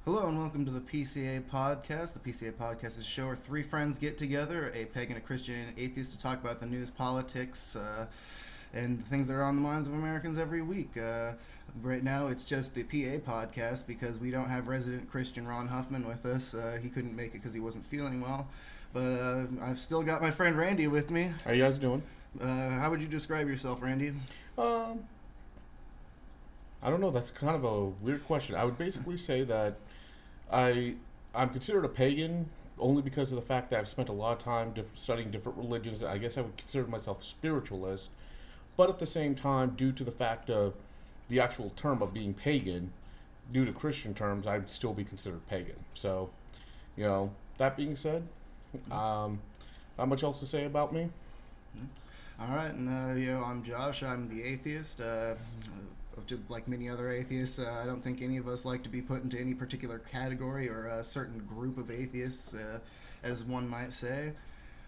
Hello and welcome to the PCA Podcast. The PCA Podcast is a show where three friends get together, a pagan, a Christian, and an atheist, to talk about the news, politics, and the things that are on the minds of Americans every week. Right now, it's just the PA Podcast because we don't have resident Christian Ron Huffman with us. He couldn't make it because he wasn't feeling well. But I've still got my friend Randy with me. How you guys doing? How would you describe yourself, Randy? I don't know. That's kind of a weird question. I would basically say that I'm considered a pagan only because of the fact that I've spent a lot of time studying different religions. I guess I would consider myself a spiritualist, but at the same time, due to the fact of the actual term of being pagan, due to Christian terms, I'd still be considered pagan. So, that being said, not much else to say about me. All right, and I'm Josh. I'm the atheist. Just like many other atheists, I don't think any of us like to be put into any particular category or a certain group of atheists, as one might say.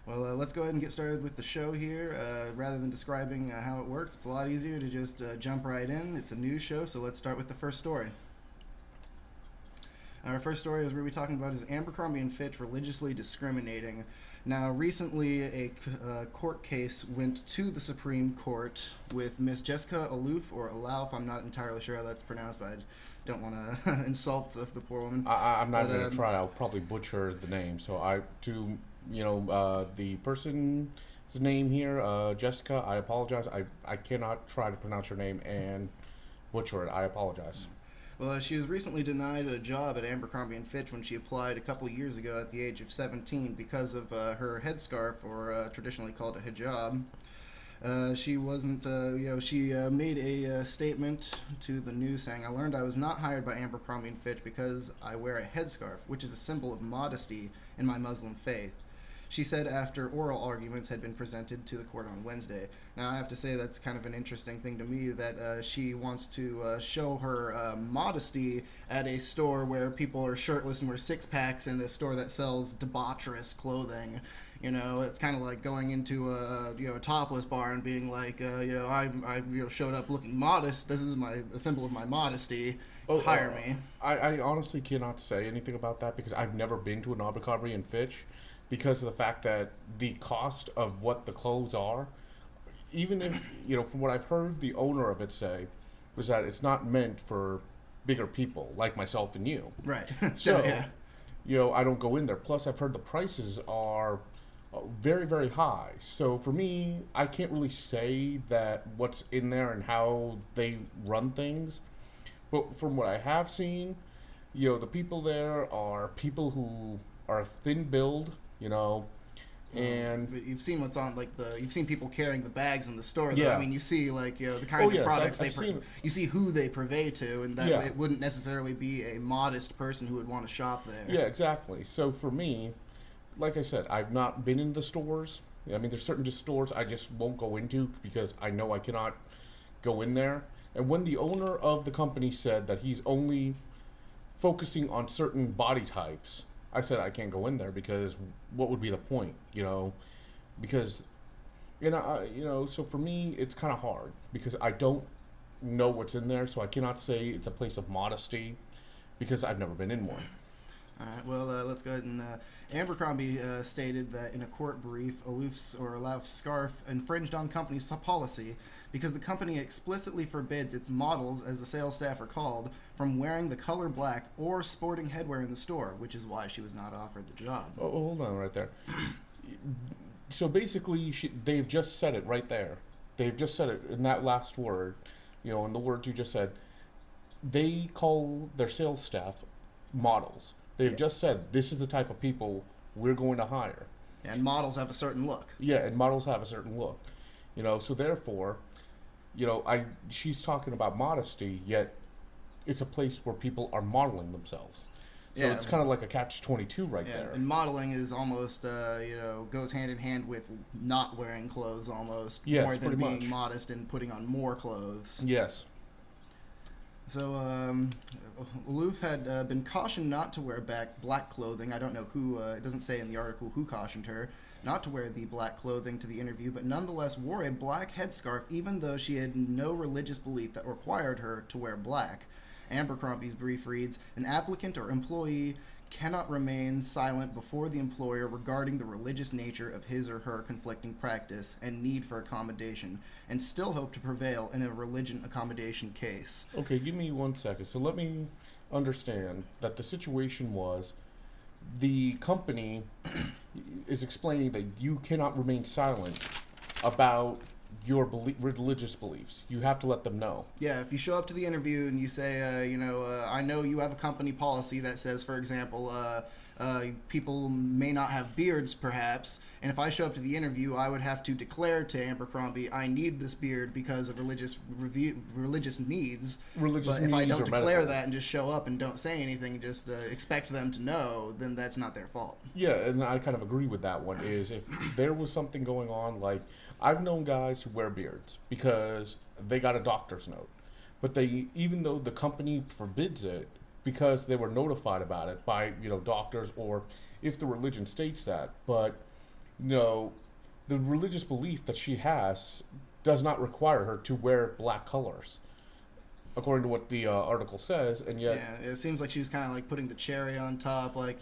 Well, let's go ahead and get started with the show here. Rather than describing how it works, it's a lot easier to just jump right in. It's a news show, so let's start with the first story. Our first story is we're going to be talking about is Abercrombie & Fitch religiously discriminating. Now, recently, a court case went to the Supreme Court with Miss Jessica Aloof, or Alouf. I'm not entirely sure how that's pronounced, but I don't want to insult the poor woman. I'm not going to try. I'll probably butcher the name. So the person's name here, Jessica, I apologize. I cannot try to pronounce her name and butcher it. I apologize. Well, she was recently denied a job at Abercrombie & Fitch when she applied a couple of years ago at the age of 17 because of her headscarf, or traditionally called a hijab. She wasn't, she made a statement to the news saying, "I learned I was not hired by Abercrombie & Fitch because I wear a headscarf, which is a symbol of modesty in my Muslim faith." She said after oral arguments had been presented to the court on Wednesday. Now, I have to say that's kind of an interesting thing to me that she wants to show her modesty at a store where people are shirtless and wear six-packs, in a store that sells debaucherous clothing. It's kind of like going into a topless bar and being like, I showed up looking modest. This is a symbol of my modesty. Hire me. I honestly cannot say anything about that because I've never been to an Abercrombie & Fitch. Because of the fact that the cost of what the clothes are, even if, from what I've heard the owner of it say, was that it's not meant for bigger people like myself and you. Right. So, yeah. I don't go in there. Plus, I've heard the prices are very, very high. So for me, I can't really say that what's in there and how they run things. But from what I have seen, the people there are people who are thin build. And but you've seen what's on, you've seen people carrying the bags in the store. Yeah. I mean, you see the kind of products you see who they purvey to, and that it wouldn't necessarily be a modest person who would want to shop there. Yeah, exactly. So for me, like I said, I've not been in the stores. I mean, there's certain stores I just won't go into because I know I cannot go in there. And when the owner of the company said that he's only focusing on certain body types, I said I can't go in there because what would be the point, because, so for me, it's kind of hard because I don't know what's in there, so I cannot say it's a place of modesty because I've never been in one. All right, well, let's go ahead and Abercrombie stated that in a court brief, Alouf's scarf infringed on company's policy because the company explicitly forbids its models, as the sales staff are called, from wearing the color black or sporting headwear in the store, which is why she was not offered the job. Oh, hold on right there. So basically, they've just said it right there. They've just said it in that last word, in the words you just said. They call their sales staff models. They've just said, this is the type of people we're going to hire. And models have a certain look. Yeah, and models have a certain look. So therefore, she's talking about modesty, yet it's a place where people are modeling themselves. So it's kind of like a catch-22 right there. And modeling is almost, goes hand in hand with not wearing clothes almost. Yes, more than being much. Modest and putting on more clothes. Yes. So, Aloof had been cautioned not to wear black clothing. I don't know who, it doesn't say in the article who cautioned her not to wear the black clothing to the interview, but nonetheless wore a black headscarf even though she had no religious belief that required her to wear black. Abercrombie's brief reads, "An applicant or employee cannot remain silent before the employer regarding the religious nature of his or her conflicting practice and need for accommodation, and still hope to prevail in a religion accommodation case." Okay, give me 1 second. So let me understand that the situation was the company is explaining that you cannot remain silent about your religious beliefs. You have to let them know. Yeah, if you show up to the interview and you say, I know you have a company policy that says, for example, people may not have beards, perhaps, and if I show up to the interview, I would have to declare to Abercrombie, I need this beard because of religious needs. But if I don't declare that and just show up and don't say anything, just expect them to know, then that's not their fault. Yeah, and I kind of agree with that one. Is if there was something going on, like I've known guys who wear beards because they got a doctor's note, but they, even though the company forbids it, because they were notified about it by doctors, or if the religion states that, but the religious belief that she has does not require her to wear black colors, according to what the article says, and yet it seems like she was kind of like putting the cherry on top, I'm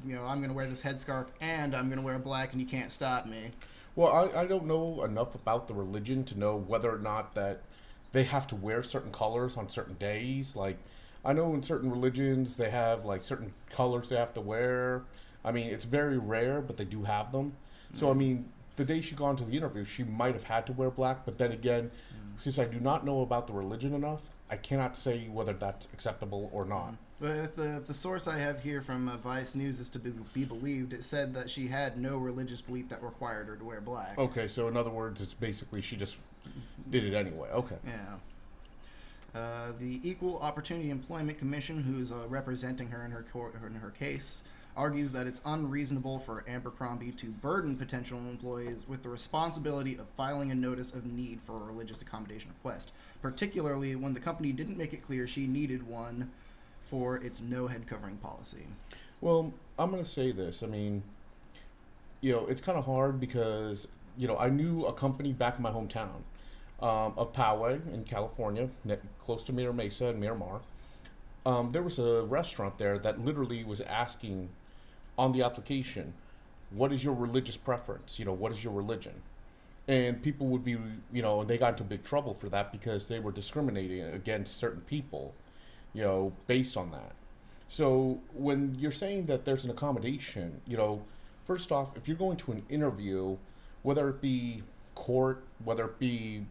gonna wear this headscarf and I'm gonna wear black and you can't stop me. Well, I don't know enough about the religion to know whether or not that they have to wear certain colors on certain days. Like, I know in certain religions they have like certain colors they have to wear. I mean, it's very rare, but they do have them. So, I mean, the day she got into the interview, she might have had to wear black, but then again, since I do not know about the religion enough, I cannot say whether that's acceptable or not. But if the source I have here from Vice News is to be believed, it said that she had no religious belief that required her to wear black. Okay, so in other words, it's basically she just did it anyway. Okay. Yeah. The Equal Opportunity Employment Commission, who is representing her in her case, argues that it's unreasonable for Abercrombie to burden potential employees with the responsibility of filing a notice of need for a religious accommodation request, particularly when the company didn't make it clear she needed one for its no head covering policy. Well, I'm going to say this. I mean, it's kind of hard because, I knew a company back in my hometown of Poway in California, close to Mira Mesa and Miramar. There was a restaurant there that literally was asking on the application, what is your religious preference? What is your religion? And people would be, they got into big trouble for that because they were discriminating against certain people, based on that. So when you're saying that there's an accommodation, first off, if you're going to an interview, whether it be court, whether it be,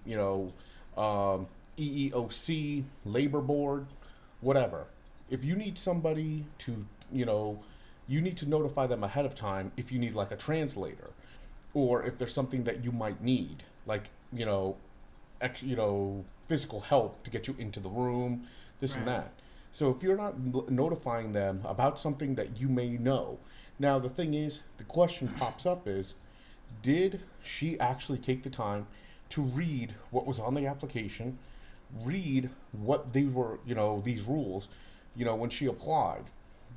EEOC, labor board, whatever, if you need somebody to, you need to notify them ahead of time if you need like a translator, or if there's something that you might need, like, physical help to get you into the room, this and that. So if you're not notifying them about something that you may know, now the thing is, the question pops up is, did she actually take the time to read what was on the application, read what they were, these rules, when she applied?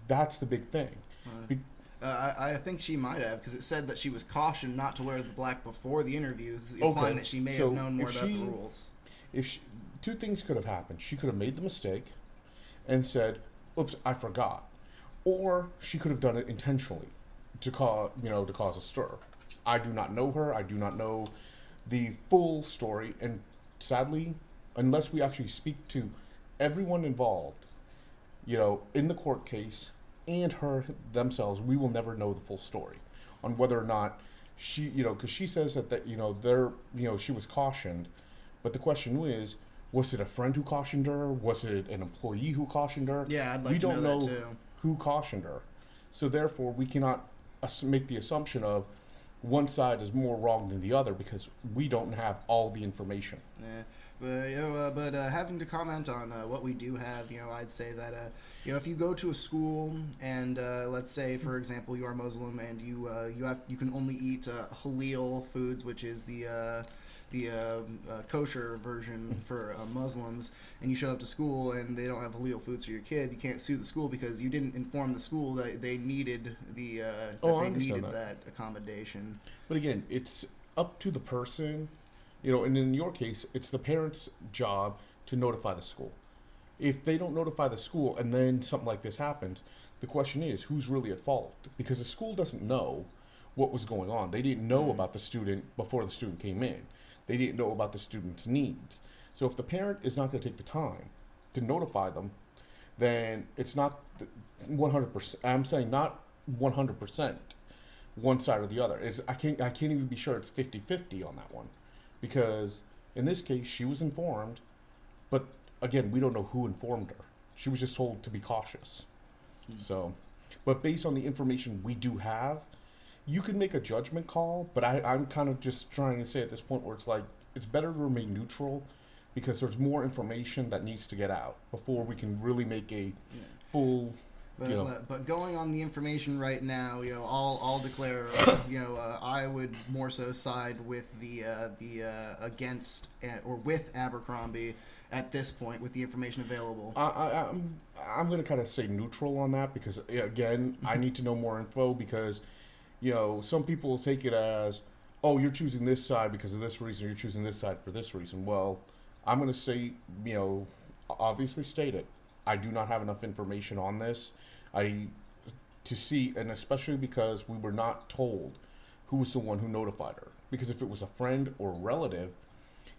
That's the big thing. I think she might have, because it said that she was cautioned not to wear the black before the interviews, implying that she may have known more about the rules. Two things could have happened. She could have made the mistake and said, "Oops, I forgot," or she could have done it intentionally to cause a stir. I do not know her. I do not know the full story, and sadly, unless we actually speak to everyone involved, in the court case and her themselves, we will never know the full story on whether or not she, because she says that she was cautioned, but the question was it a friend who cautioned her? Was it an employee who cautioned her? Yeah, I'd like to know that too. We don't know who cautioned her, so therefore we cannot make the assumption of one side is more wrong than the other because we don't have all the information. Yeah, but having to comment on what we do have, I'd say that if you go to a school and let's say, for example, you are Muslim and you can only eat halal foods, which is the kosher version for Muslims, and you show up to school and they don't have halal foods for your kid, you can't sue the school because you didn't inform the school that they needed that accommodation. But again, it's up to the person, and in your case, it's the parent's job to notify the school. If they don't notify the school and then something like this happens, the question is who's really at fault? Because the school doesn't know what was going on. They didn't know about the student before the student came in. They didn't know about the student's needs. So if the parent is not going to take the time to notify them, then it's not 100%. I'm saying not 100% one side or the other. I can't even be sure it's 50-50 on that one, because in this case she was informed, but again we don't know who informed her. She was just told to be cautious. So, but based on the information we do have, you can make a judgment call. But I'm kind of just trying to say at this point where it's like it's better to remain neutral, because there's more information that needs to get out before we can really make a full. But going on the information right now, I'll declare, I would more so side with the against or with Abercrombie at this point with the information available. I'm going to kind of say neutral on that, because again, I need to know more info, because some people will take it as, oh, you're choosing this side because of this reason, you're choosing this side for this reason. Well, I'm going to say, obviously state it. I do not have enough information on this to see, and especially because we were not told who was the one who notified her. Because if it was a friend or a relative,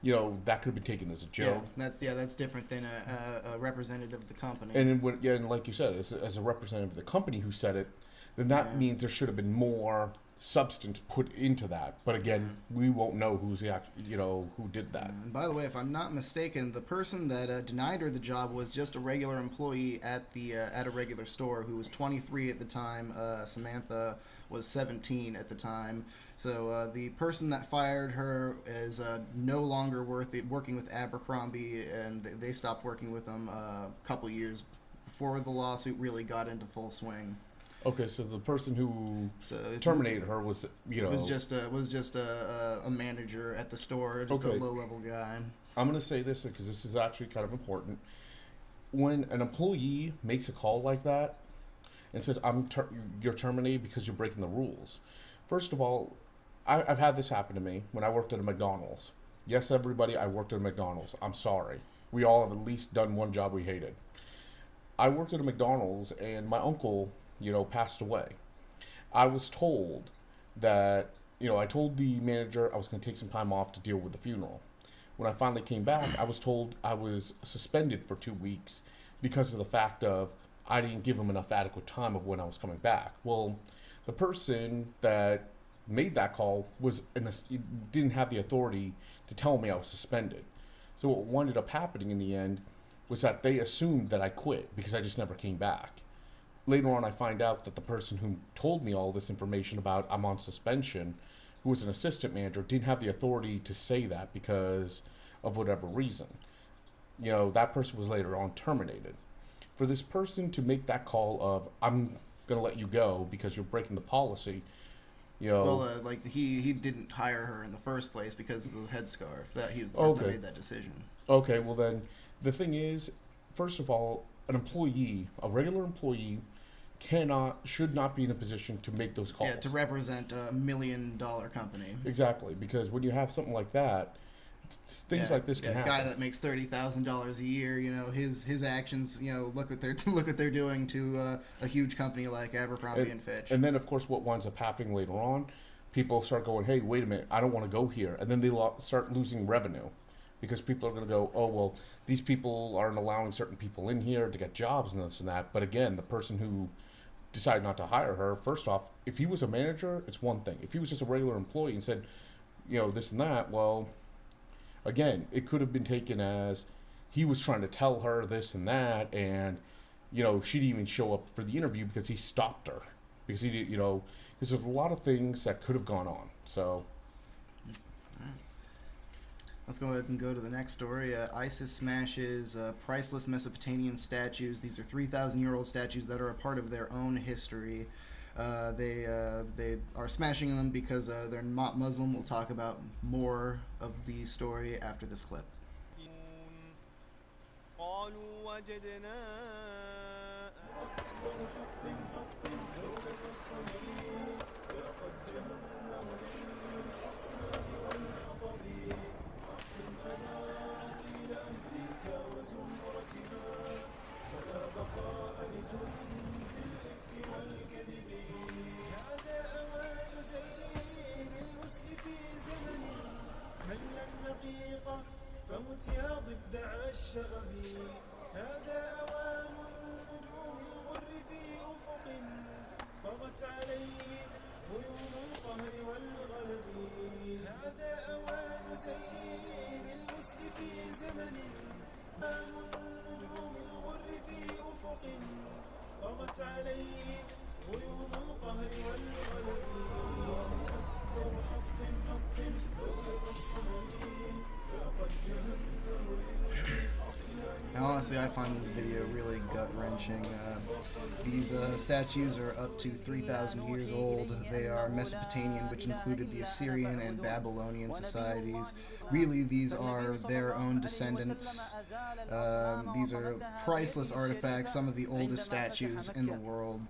that could have been taken as a joke. That's different than a representative of the company. And like you said, as a representative of the company who said it, then that means there should have been more substance put into that. But again, we won't know who's the who did that. And by the way, if I'm not mistaken, the person that denied her the job was just a regular employee at a regular store who was 23 at the time. Samantha was 17 at the time. So the person that fired her is no longer working with Abercrombie, and they stopped working with them a couple years before the lawsuit really got into full swing. Okay, so the person who terminated her was just a manager at the store, just a low-level guy. I'm going to say this because this is actually kind of important. When an employee makes a call like that and says, you're terminated because you're breaking the rules. First of all, I've had this happen to me when I worked at a McDonald's. Yes, everybody, I worked at a McDonald's. I'm sorry. We all have at least done one job we hated. I worked at a McDonald's, and my uncle passed away. I was told that, I told the manager I was going to take some time off to deal with the funeral. When I finally came back, I was told I was suspended for 2 weeks because of the fact of I didn't give him enough adequate time of when I was coming back. Well, the person that made that call didn't have the authority to tell me I was suspended. So what ended up happening in the end was that they assumed that I quit because I just never came back. Later on, I find out that the person who told me all this information about I'm on suspension, who was an assistant manager, didn't have the authority to say that because of whatever reason. That person was later on terminated. For this person to make that call of, I'm going to let you go because you're breaking the policy, Well, he didn't hire her in the first place because of the headscarf. He was the person that made that decision. Okay, well then, the thing is, first of all, an employee, a regular employee, should not be in a position to make those calls. Yeah, to represent a $1 million company. Exactly, because when you have something like that, things like this can happen. A guy that makes $30,000 a year, his actions, look what they're doing to a huge company like Abercrombie and Fitch. And then, of course, what winds up happening later on, people start going, "Hey, wait a minute, I don't want to go here," and then they start losing revenue. Because people are going to go, oh, well, these people aren't allowing certain people in here to get jobs and this and that. But again, the person who decided not to hire her, first off, if he was a manager, it's one thing. If he was just a regular employee and said, this and that, well, again, it could have been taken as he was trying to tell her this and that. And, she didn't even show up for the interview because he stopped her. Because he did, because there's a lot of things that could have gone on. So... Let's go ahead and go to the next story. ISIS smashes priceless Mesopotamian statues. These are 3,000-year-old statues that are a part of their own history. They are smashing them because they're not Muslim. We'll talk about more of the story after this clip. فمت يا ضفدع الشغب هذا أوان نجوم الغر في أفق طغت عليه غيوم القهر والغلب هذا أوان سير الوسط في زمن أوان نجوم الغر في أفق طغت عليه غيوم القهر والغلب وحطم دولة الصنم Now, honestly, I find this video really gut-wrenching. These statues are up to 3,000 years old. They are Mesopotamian, which included the Assyrian and Babylonian societies. Really, these are their own descendants. These are priceless artifacts, some of the oldest statues in the world.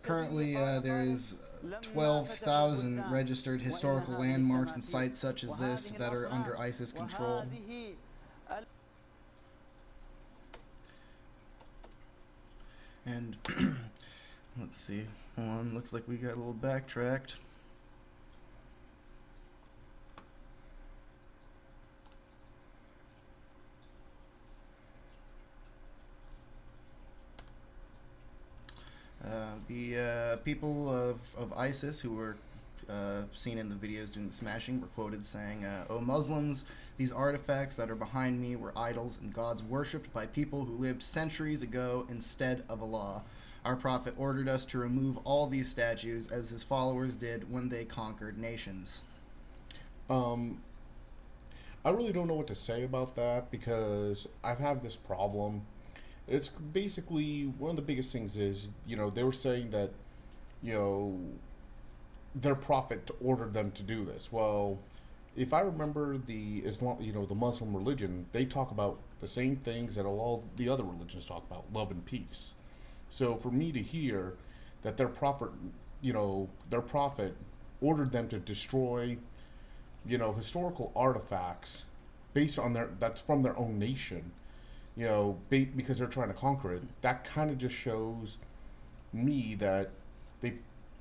Currently, there is 12,000 registered historical landmarks and sites such as this that are under ISIS control. And let's see, hold on, looks like we got a little backtracked. The people of ISIS who were seen in the videos doing the smashing were quoted saying, "O Muslims, these artifacts that are behind me were idols and gods worshipped by people who lived centuries ago instead of Allah. Our Prophet ordered us to remove all these statues as his followers did when they conquered nations." I really don't know what to say about that because I've had this problem. It's basically one of the biggest things is, they were saying that, their prophet ordered them to do this. Well, if I remember the Islam, the Muslim religion, they talk about the same things that all the other religions talk about, love and peace. So for me to hear that their prophet ordered them to destroy, historical artifacts based on that's from their own nation, because they're trying to conquer it, that kind of just shows me that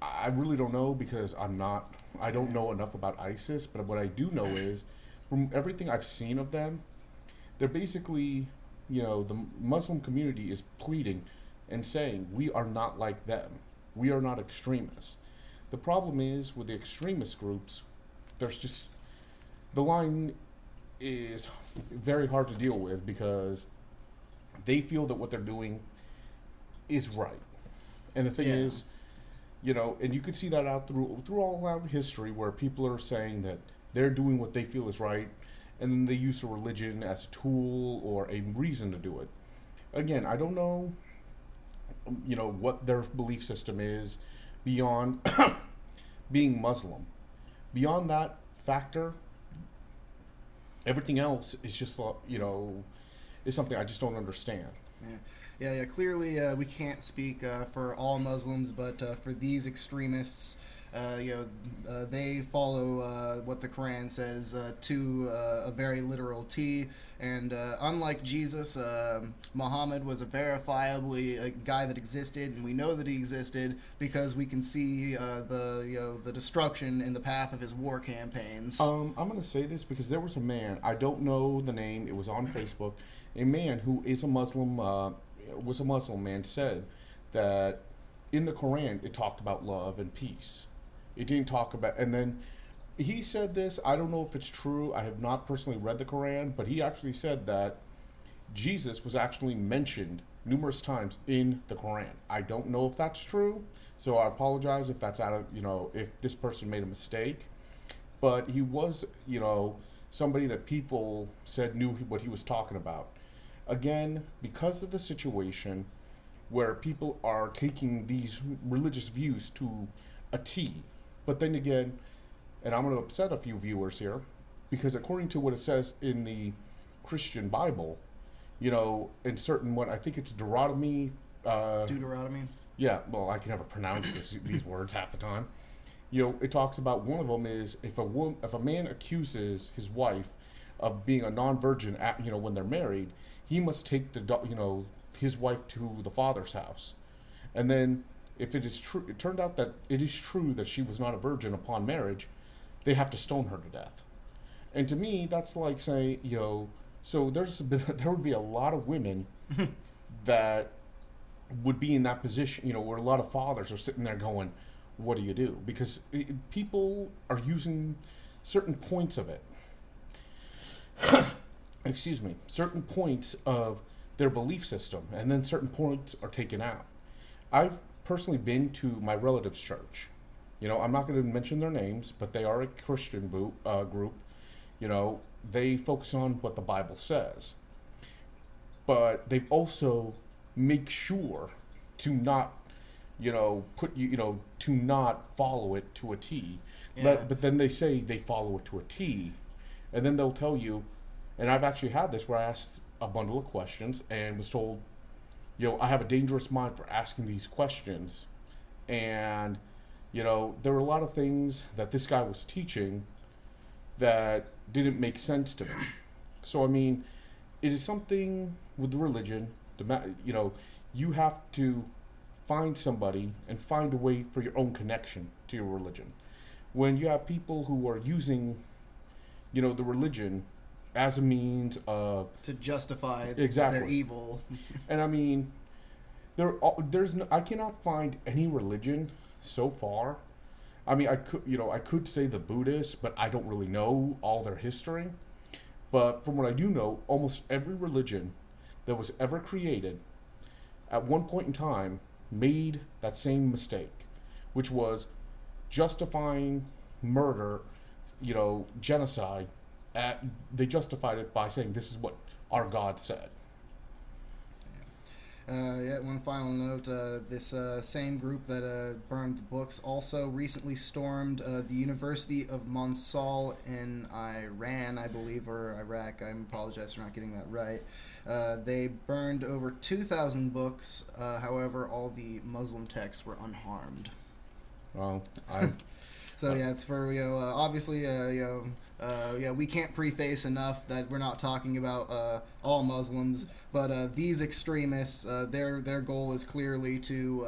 I really don't know because I don't know enough about ISIS, but what I do know is from everything I've seen of them, they're basically, the Muslim community is pleading and saying, we are not like them. We are not extremists. The problem is with the extremist groups, there's just, the line is very hard to deal with because they feel that what they're doing is right. And the thing is, and you could see that out through all out history where people are saying that they're doing what they feel is right, and then they use a religion as a tool or a reason to do it. Again, I don't know, what their belief system is beyond being Muslim. Beyond that factor, everything else is just, is something I just don't understand. Yeah. Clearly, we can't speak for all Muslims, but for these extremists, they follow what the Quran says to a very literal T. And unlike Jesus, Muhammad was a verifiably a guy that existed, and we know that he existed because we can see the destruction in the path of his war campaigns. I'm going to say this because there was a man, I don't know the name, it was on Facebook, a man who is a Muslim, was a Muslim man, said that in the Quran it talked about love and peace. It didn't talk about, and then he said this, I don't know if it's true, I have not personally read the Quran, but he actually said that Jesus was actually mentioned numerous times in the Quran. I don't know if that's true, so I apologize if that's out of, if this person made a mistake, but he was, somebody that people said knew what he was talking about. Again, because of the situation where people are taking these religious views to a T, but then again, and I'm going to upset a few viewers here, because according to what it says in the Christian Bible, in certain one, I think it's Deuteronomy. Deuteronomy? Yeah, well, I can never pronounce these words half the time. It talks about one of them is if a man accuses his wife of being a non-virgin at, when they're married, he must take his wife to the father's house. And then if it is true, it turned out that it is true that she was not a virgin upon marriage, they have to stone her to death. And to me, that's like saying, so there would be a lot of women that would be in that position, where a lot of fathers are sitting there going, what do you do? Because people are using certain points of it. Excuse me. Certain points of their belief system, and then certain points are taken out. I've personally been to my relative's church. I'm not going to mention their names, but they are a Christian group. They focus on what the Bible says. But they also make sure to not, to not follow it to a T. Yeah. But then they say they follow it to a T. And then they'll tell you, and I've actually had this where I asked a bundle of questions and was told, I have a dangerous mind for asking these questions. And, there were a lot of things that this guy was teaching that didn't make sense to me. So, it is something with religion, you have to find somebody and find a way for your own connection to your religion. When you have people who are using, the religion as a means of to justify exactly their evil. And I cannot find any religion so far. I could say the Buddhists, but I don't really know all their history. But from what I do know, almost every religion that was ever created at one point in time made that same mistake, which was justifying murder, genocide. They justified it by saying this is what our God said. One final note, this same group that burned the books also recently stormed the University of Mosul in Iran, I believe, or Iraq. I apologize for not getting that right. They burned over 2,000 books. However, all the Muslim texts were unharmed. Well, So yeah, it's for obviously we can't preface enough that we're not talking about all Muslims, but these extremists, their goal is clearly to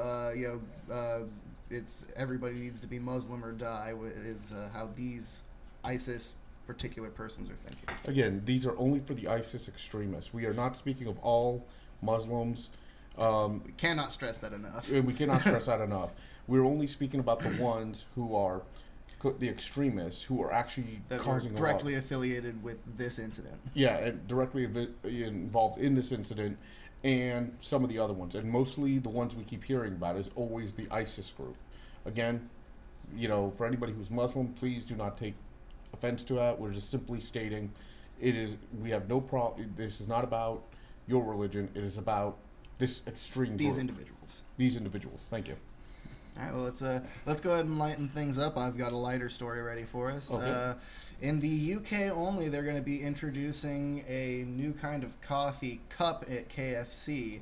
it's everybody needs to be Muslim or die is how these ISIS particular persons are thinking. Again, these are only for the ISIS extremists. We are not speaking of all Muslims. We cannot stress that enough. We cannot stress that enough. We're only speaking about the ones who are the extremists who are actually causing directly affiliated with this incident. Yeah, and directly involved in this incident, and some of the other ones, and mostly the ones we keep hearing about is always the ISIS group. Again, for anybody who's Muslim, please do not take offense to that. We're just simply stating we have no problem. This is not about your religion. It is about this extreme These group. individuals. These individuals. Thank you. All right, well, let's go ahead and lighten things up. I've got a lighter story ready for us. Okay. In the UK only, they're going to be introducing a new kind of coffee cup at KFC.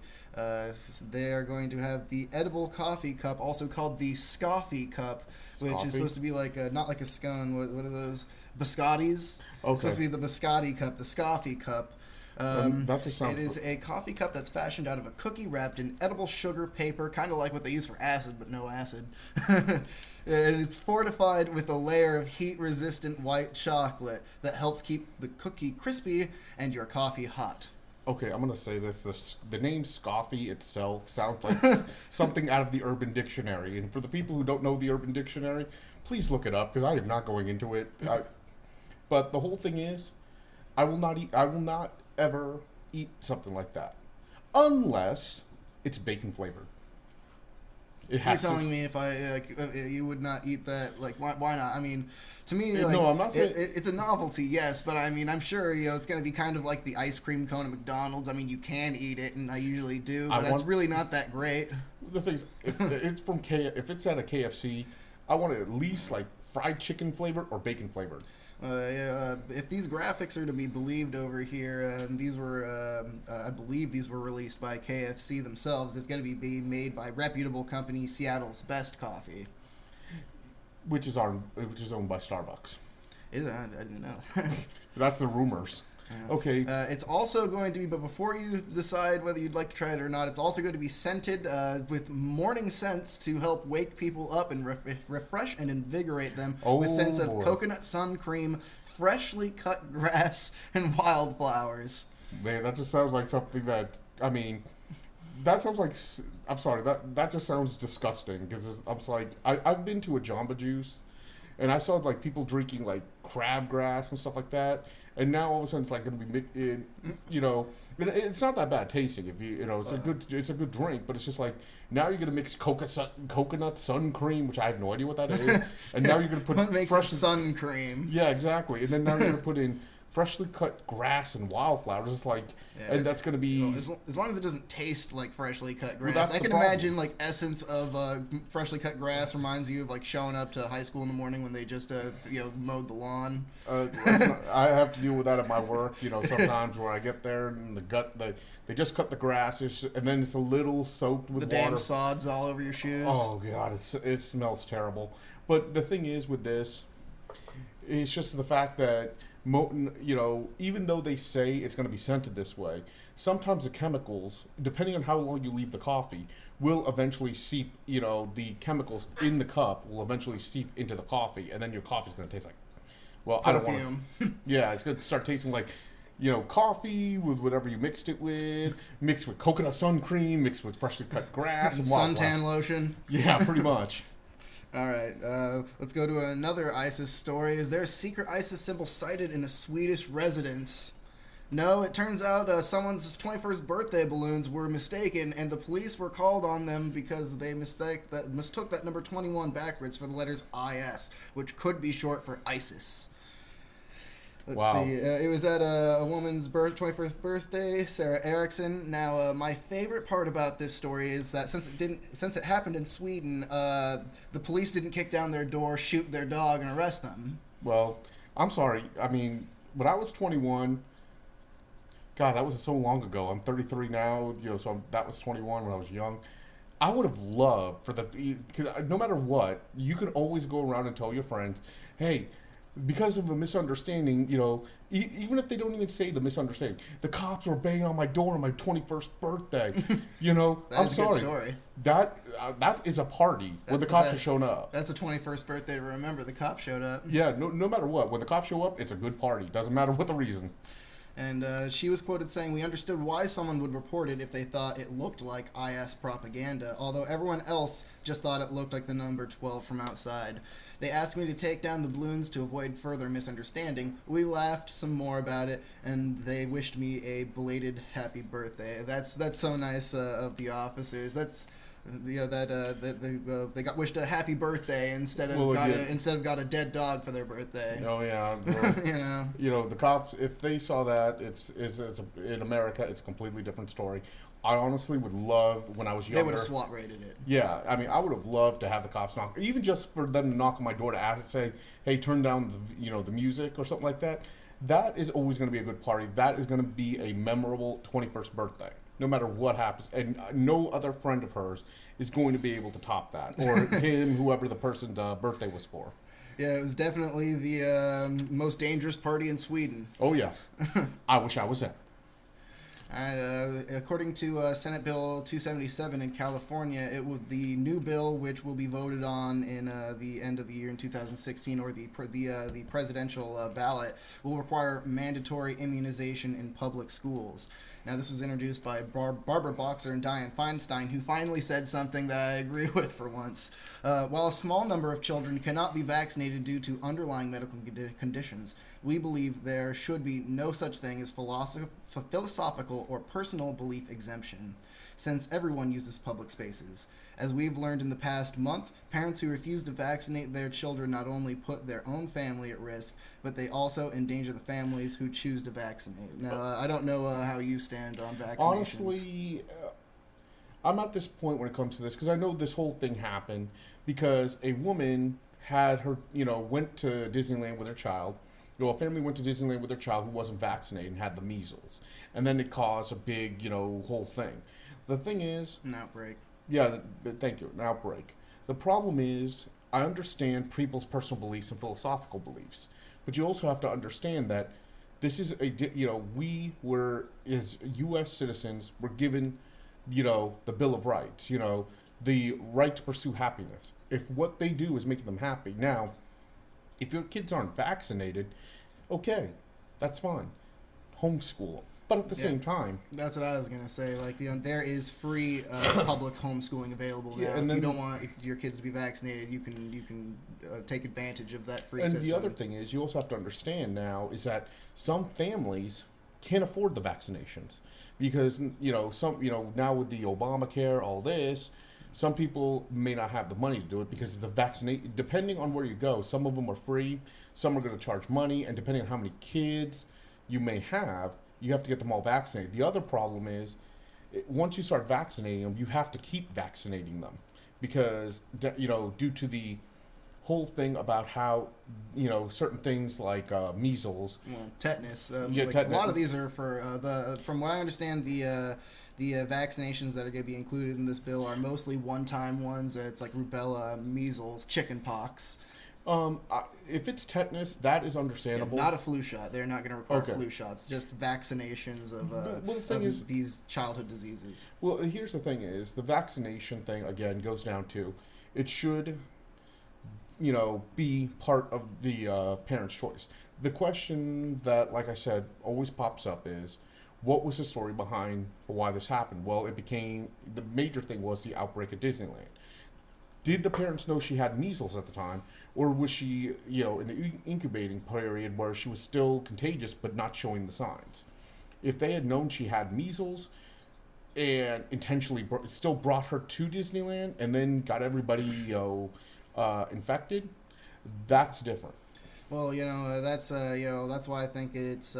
They are going to have the edible coffee cup, also called the Scoffy cup, which Scoffy? is supposed to be like not like a scone. What are those? Biscottis? Okay. It's supposed to be the biscotti cup, the Scoffy cup. That just sounds. It is a coffee cup that's fashioned out of a cookie wrapped in edible sugar paper, kind of like what they use for acid, but no acid. And it's fortified with a layer of heat-resistant white chocolate that helps keep the cookie crispy and your coffee hot. Okay, I'm going to say this. The name Scoffy itself sounds like something out of the Urban Dictionary. And for the people who don't know the Urban Dictionary, please look it up, because I am not going into it. But the whole thing is, I will not ever eat something like that unless it's bacon flavored. You're telling me if you would not eat that? Like, why not? I mean, to me, no, I'm not saying it's a novelty, yes, but I mean, I'm sure it's going to be kind of like the ice cream cone at McDonald's. I mean, you can eat it, and I usually do, but it's really not that great. The thing is, if it's at a KFC, I want it at least like fried chicken flavored or bacon flavored. If these graphics are to be believed over here, and these were, I believe these were released by KFC themselves, it's going to be being made by reputable company Seattle's Best Coffee, which is owned by Starbucks. I didn't know. That's the rumors. Yeah. Okay. It's also going to be, but before you decide whether you'd like to try it or not, it's also going to be scented with morning scents to help wake people up and refresh and invigorate them with scents of coconut sun cream, freshly cut grass, and wildflowers. Man, that just sounds like something that, I mean, that sounds like, I'm sorry, that just sounds disgusting, because I'm just like, I've been to a Jamba Juice, and I saw, like, people drinking, like, crabgrass and stuff like that, and now all of a sudden it's, like, going to be, you know, it's not that bad tasting, if you know, it's a good drink, but it's just like, now you're going to mix coconut sun cream, which I have no idea what that is, and now you're going to put what makes sun cream? Yeah, exactly, and then now you're going to put in freshly cut grass and wildflowers. It's like, and that's going to be... As long as it doesn't taste like freshly cut grass. Well, I can imagine, like, essence of freshly cut grass reminds you of, like, showing up to high school in the morning when they just, mowed the lawn. I have to deal with that at my work, you know, sometimes where I get there and they just cut the grass, and then it's a little soaked with water. The damn sod sod's all over your shoes. Oh, God, it smells terrible. But the thing is with this, it's just the fact that, you know, even though they say it's going to be scented this way, sometimes the chemicals, depending on how long you leave the coffee, will eventually seep, you know, the chemicals in the cup will eventually seep into the coffee, and then your coffee's going to taste like, well, perfume. I don't want yeah, it's going to start tasting like, you know, coffee with whatever you mixed it with, mixed with coconut sun cream, mixed with freshly cut grass. and suntan lotion. Yeah, pretty much. All right, let's go to another ISIS story. Is there a secret ISIS symbol sighted in a Swedish residence? No, it turns out someone's 21st birthday balloons were mistaken, and the police were called on them because they mistook that number 21 backwards for the letters IS, which could be short for ISIS. Let's see. It was at a woman's 21st birthday, Sarah Erickson. Now, my favorite part about this story is that since it happened in Sweden, the police didn't kick down their door, shoot their dog, and arrest them. Well, I'm sorry. I mean, when I was 21, God, that was so long ago. I'm 33 now, you know, so that was 21 when I was young. I would have loved because no matter what, you can always go around and tell your friends, hey, because of a misunderstanding, you know, even if they don't even say the misunderstanding, the cops were banging on my door on my 21st birthday. You know, I'm sorry. Good story. That is a party when the cops are showing up. That's a 21st birthday to remember. The cops showed up. Yeah, no matter what. When the cops show up, it's a good party. Doesn't matter what the reason. And she was quoted saying, "We understood why someone would report it if they thought it looked like IS propaganda, although everyone else just thought it looked like the number 12 from outside. They asked me to take down the balloons to avoid further misunderstanding. We laughed some more about it, and they wished me a belated happy birthday." That's so nice of the officers. That's... they got wished a happy birthday instead of got a dead dog for their birthday. Oh yeah, well, you know the cops. If they saw that, it's in America, it's a completely different story. I honestly would love when I was younger. They would have SWAT raided it. Yeah, I mean, I would have loved to have the cops knock, even just for them to knock on my door to ask, say, "Hey, turn down the music" or something like that. That is always going to be a good party. That is going to be a memorable 21st birthday. No matter what happens, and no other friend of hers is going to be able to top that, or him, whoever the person's birthday was for. Yeah, it was definitely the most dangerous party in Sweden. Oh yeah, I wish I was there. According to Senate Bill 277 in California, it would the new bill, which will be voted on in the end of the year in 2016, or the presidential ballot, will require mandatory immunization in public schools. Now, this was introduced by Barbara Boxer and Dianne Feinstein, who finally said something that I agree with for once. While a small number of children cannot be vaccinated due to underlying medical conditions, we believe there should be no such thing as philosophical or personal belief exemption, since everyone uses public spaces. As we've learned in the past month, parents who refuse to vaccinate their children not only put their own family at risk, but they also endanger the families who choose to vaccinate. Now, I don't know how you stand on vaccinations. Honestly, I'm at this point when it comes to this, because I know this whole thing happened because a woman had her, went to Disneyland with her child. A family went to Disneyland with their child who wasn't vaccinated and had the measles. And then it caused a big, whole thing. The thing is... An outbreak. Yeah, thank you, an outbreak. The problem is, I understand people's personal beliefs and philosophical beliefs. But you also have to understand that this is we were, as U.S. citizens, were given, the Bill of Rights, the right to pursue happiness. If what they do is making them happy. Now, if your kids aren't vaccinated, okay, that's fine. Homeschool them. But at the same time, that's what I was gonna say. Like, there is free public homeschooling available now. and if you then- don't want your kids to be vaccinated, you can take advantage of that free and system. the other thing is, you also have to understand now is that some families can't afford the vaccinations because now with the Obamacare, all this, some people may not have the money to do it because the vaccinate. Depending on where you go, some of them are free, some are going to charge money, and depending on how many kids you may have, you have to get them all vaccinated. The other problem is, once you start vaccinating them, you have to keep vaccinating them because due to the whole thing about how certain things like measles, Tetanus. Tetanus. A lot of these are for from what I understand, the vaccinations that are going to be included in this bill are mostly one-time ones. It's like rubella, measles, chickenpox. If it's tetanus, that is understandable. Not a flu shot. They're not going to require Okay. flu shots. Just vaccinations of, Well, the thing of is- these childhood diseases. Well, here's the thing: is the vaccination thing again goes down to it should, be part of the parent's choice. The question that, like I said, always pops up is, what was the story behind why this happened? Well, the major thing was the outbreak at Disneyland. Did the parents know she had measles at the time, or was she, in the incubating period where she was still contagious but not showing the signs? If they had known she had measles and intentionally still brought her to Disneyland and then got everybody, infected, that's different. Well, that's why I think it's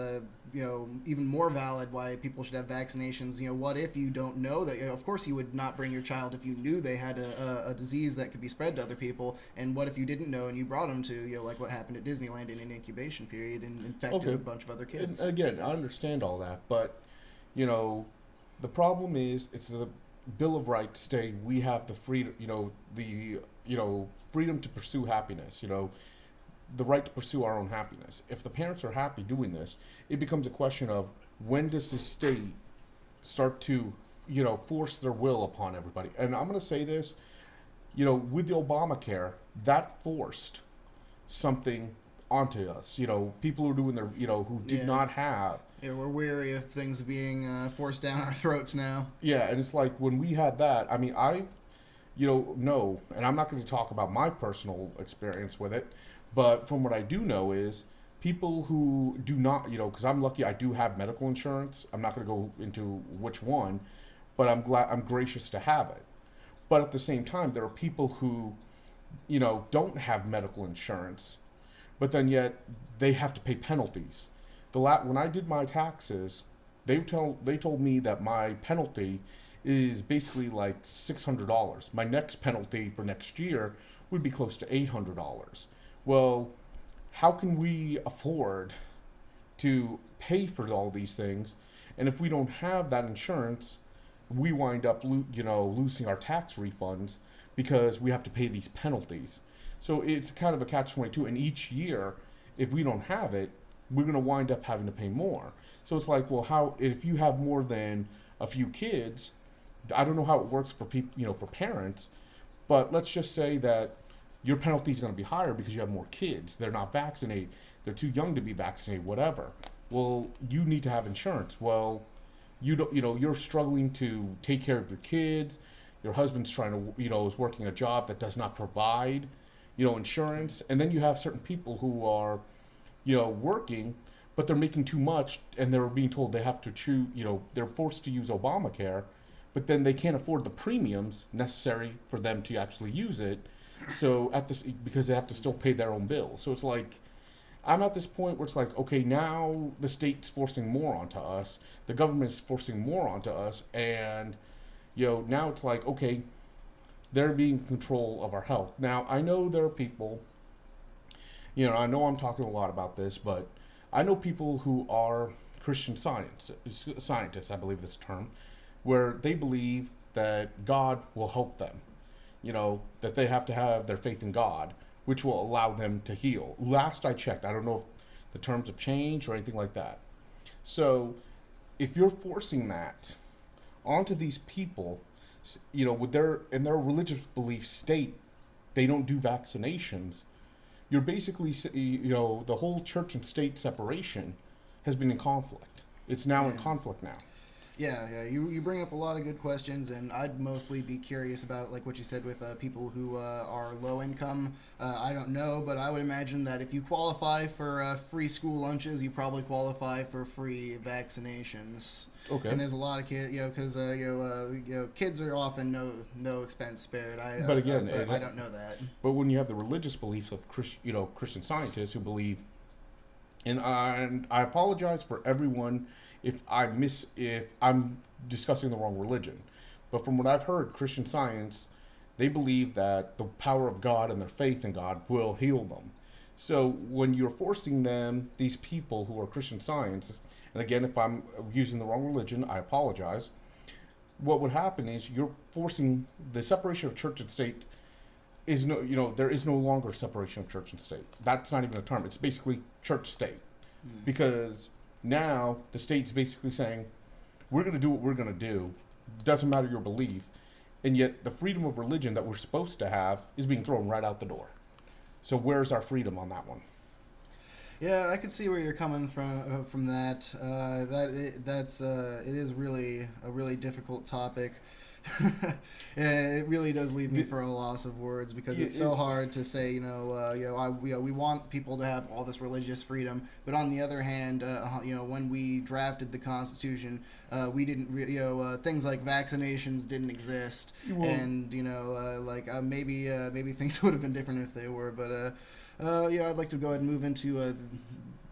even more valid why people should have vaccinations. What if you don't know that? Of course, you would not bring your child if you knew they had a disease that could be spread to other people. And what if you didn't know and you brought them to like what happened at Disneyland in an incubation period and infected a bunch of other kids? And again, I understand all that, but the problem is it's the Bill of Rights say we have the freedom, freedom to pursue happiness. The right to pursue our own happiness. If the parents are happy doing this, it becomes a question of when does the state start to, force their will upon everybody. And I'm going to say this, with the Obamacare, that forced something onto us. People who are doing their, who did not have. Yeah, we're weary of things being forced down our throats now. Yeah, and it's like when we had that, I mean, know, and I'm not going to talk about my personal experience with it, but from what I do know is people who do not, because I'm lucky I do have medical insurance. I'm not going to go into which one, but I'm gracious to have it. But at the same time, there are people who, don't have medical insurance, but then yet they have to pay penalties. When I did my taxes, they told me that my penalty is basically like $600. My next penalty for next year would be close to $800. Well, how can we afford to pay for all these things? And if we don't have that insurance, we wind up losing our tax refunds because we have to pay these penalties. So it's kind of a catch-22. And each year, if we don't have it, we're going to wind up having to pay more. So it's like, well, if you have more than a few kids, I don't know how it works for people, for parents, but let's just say that your penalty is going to be higher because you have more kids. They're not vaccinated. They're too young to be vaccinated, whatever. Well, you need to have insurance. Well, you're struggling to take care of your kids. Your husband's trying to, is working a job that does not provide, insurance. And then you have certain people who are, working, but they're making too much and they're being told they have to choose, they're forced to use Obamacare, but then they can't afford the premiums necessary for them to actually use it. So because they have to still pay their own bills. So it's like, I'm at this point where it's like, okay, now the state's forcing more onto us. The government's forcing more onto us. And, now it's like, okay, they're being in control of our health. Now, I know there are people, I know I'm talking a lot about this, but I know people who are Christian scientists, I believe this term, where they believe that God will help them. That they have to have their faith in God, which will allow them to heal. Last I checked, I don't know if the terms have changed or anything like that. So if you're forcing that onto these people, with their religious beliefs state they don't do vaccinations, you're basically, the whole church and state separation has been in conflict. It's now in conflict now. Yeah. You bring up a lot of good questions, and I'd mostly be curious about, like what you said with people who are low income. I don't know, but I would imagine that if you qualify for free school lunches, you probably qualify for free vaccinations. Okay. And there's a lot of kids, because kids are often no expense spared. I don't know that. But when you have the religious beliefs of Christian Scientists who believe, and I apologize for everyone if I'm discussing the wrong religion, but from what I've heard, Christian Science, they believe that the power of God and their faith in God will heal them. So when you're forcing them, these people who are Christian Science, and again, if I'm using the wrong religion, I apologize. What would happen is you're forcing the separation of church and state. There is no longer separation of church and state. That's not even a term. It's basically church-state, because now the state's basically saying, we're going to do what we're going to do. Doesn't matter your belief. And yet the freedom of religion that we're supposed to have is being thrown right out the door. So where's our freedom on that one? Yeah, I could see where you're coming from that. It is really a really difficult topic. And it really does leave me for a loss of words, because it's so hard to say, we want people to have all this religious freedom, but on the other hand, when we drafted the Constitution, we didn't, things like vaccinations didn't exist, and maybe things would have been different if they were, but I'd like to go ahead and move into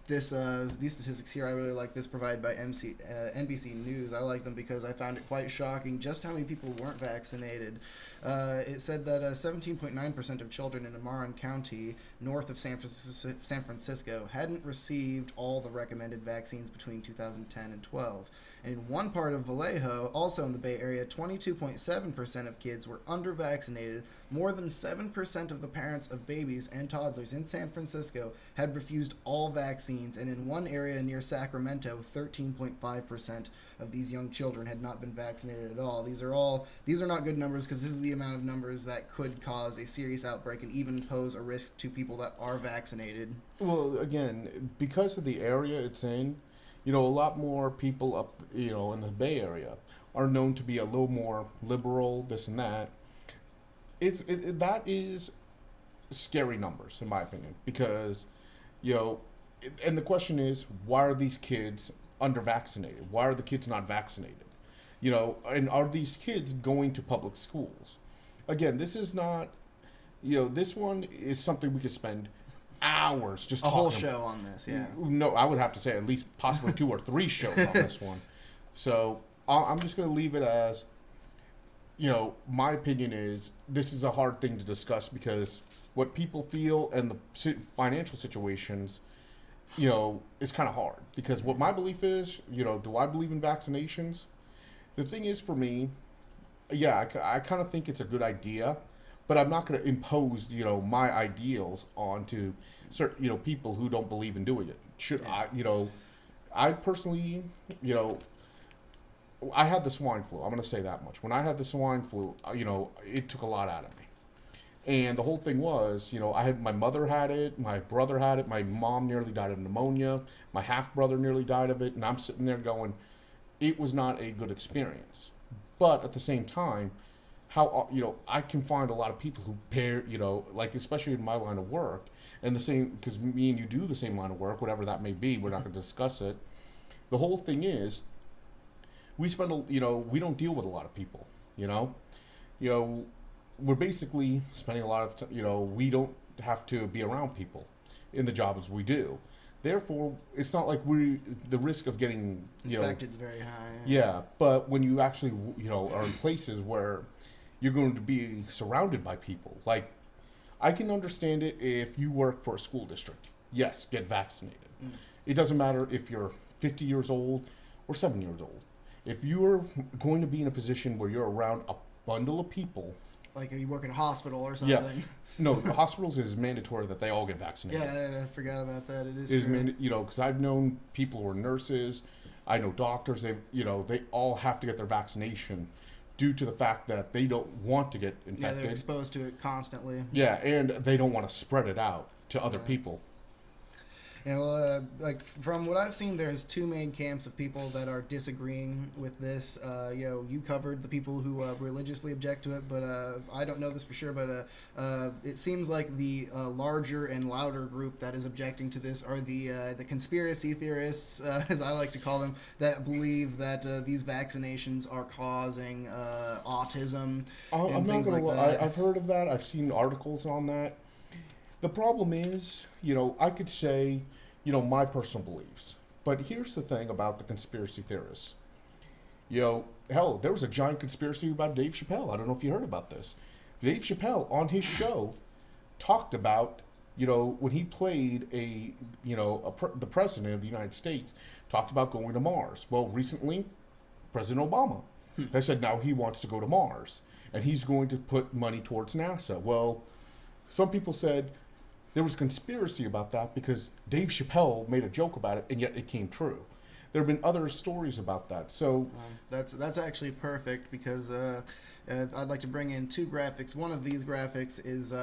these statistics here. I really like this provided by NBC News. I like them because I found it quite shocking just how many people weren't vaccinated. It said that 17.9% of children in Amaran County, north of San Francisco, hadn't received all the recommended vaccines between 2010 and 12. And in one part of Vallejo, also in the Bay Area, 22.7% of kids were under-vaccinated. More than 7% of the parents of babies and toddlers in San Francisco had refused all vaccines, and in one area near Sacramento, 13.5% of these young children had not been vaccinated at all. These are not good numbers, because this is the amount of numbers that could cause a serious outbreak and even pose a risk to people that are vaccinated. Well, again, because of the area it's in, a lot more people up, in the Bay Area are known to be a little more liberal, this and that. That is scary numbers, in my opinion, because, and the question is, why are these kids under-vaccinated? Why are the kids not vaccinated? And are these kids going to public schools? Again, this is not, this one is something we could spend hours just talking. A whole show on this, yeah. No, I would have to say at least possibly 2 or 3 shows on this one. So I'm just going to leave it as, my opinion is this is a hard thing to discuss, because what people feel and the financial situations, it's kind of hard. Because what my belief is, do I believe in vaccinations? The thing is, for me, yeah, I kind of think it's a good idea, but I'm not going to impose, my ideals onto certain, people who don't believe in doing it. Should I personally, I had the swine flu. I'm going to say that much. When I had the swine flu, it took a lot out of me. And the whole thing was, my mother had it, my brother had it, my mom nearly died of pneumonia, my half-brother nearly died of it, and I'm sitting there going, it was not a good experience. But at the same time, I can find a lot of people who pair, especially in my line of work, and the same, because me and you do the same line of work, whatever that may be, we're not going to discuss it. The whole thing is, we we don't deal with a lot of people, we're basically spending a lot of time, we don't have to be around people in the jobs we do. Therefore, it's not like the risk of getting, infected is very high. Yeah, but when you actually, are in places where you're going to be surrounded by people, like, I can understand it if you work for a school district. Yes, get vaccinated. It doesn't matter if you're 50 years old or 7 years old. If you're going to be in a position where you're around a bundle of people, like you work in a hospital or something. Yeah. No, the hospitals is mandatory that they all get vaccinated. Yeah, I forgot about that. It is Is true. because I've known people who are nurses, I know doctors. They they all have to get their vaccination due to the fact that they don't want to get Yeah, infected. they're exposed to it constantly. Yeah, and they don't want to spread it out to other people. Yeah, well, like from what I've seen, there's two main camps of people that are disagreeing with this. You covered the people who religiously object to it, but I don't know this for sure. But it seems like the larger and louder group that is objecting to this are the conspiracy theorists, as I like to call them, that believe that these vaccinations are causing autism and I'm not things gonna like lie. that. I've heard of that. I've seen articles on that. The problem is, I could say, my personal beliefs. But here's the thing about the conspiracy theorists. Hell, there was a giant conspiracy about Dave Chappelle. I don't know if you heard about this. Dave Chappelle on his show talked about, when he played the president of the United States, talked about going to Mars. Well, recently, President Obama, they said now he wants to go to Mars and he's going to put money towards NASA. Well, some people said there was conspiracy about that because Dave Chappelle made a joke about it, and yet it came true. There have been other stories about that. So That's actually perfect because I'd like to bring in two graphics. One of these graphics is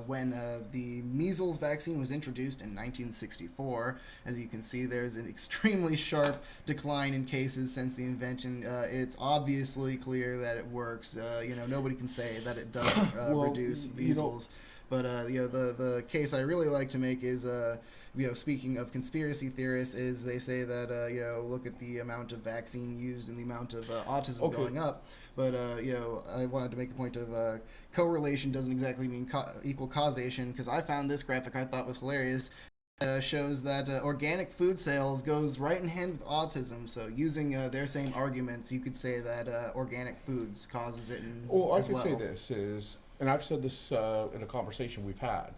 when the measles vaccine was introduced in 1964. As you can see, there's an extremely sharp decline in cases since the invention. It's obviously clear that it works. Nobody can say that it doesn't reduce measles. But the case I really like to make is speaking of conspiracy theorists, is they say that look at the amount of vaccine used and the amount of autism going up. But I wanted to make the point of correlation doesn't exactly mean equal causation, because I found this graphic I thought was hilarious. Shows that organic food sales goes right in hand with autism. So using their same arguments, you could say that organic foods causes it I as could well. say this is, and I've said this in a conversation we've had,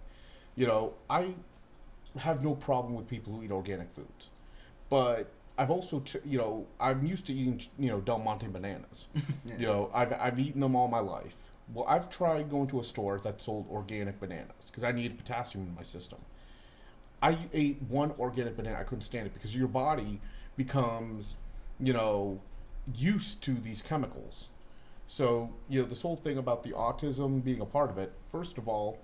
I have no problem with people who eat organic foods. But I've also, I'm used to eating, Del Monte bananas. Yeah. I've eaten them all my life. Well, I've tried going to a store that sold organic bananas because I needed potassium in my system. I ate one organic banana. I couldn't stand it because your body becomes, used to these chemicals. So, this whole thing about the autism being a part of it, first of all,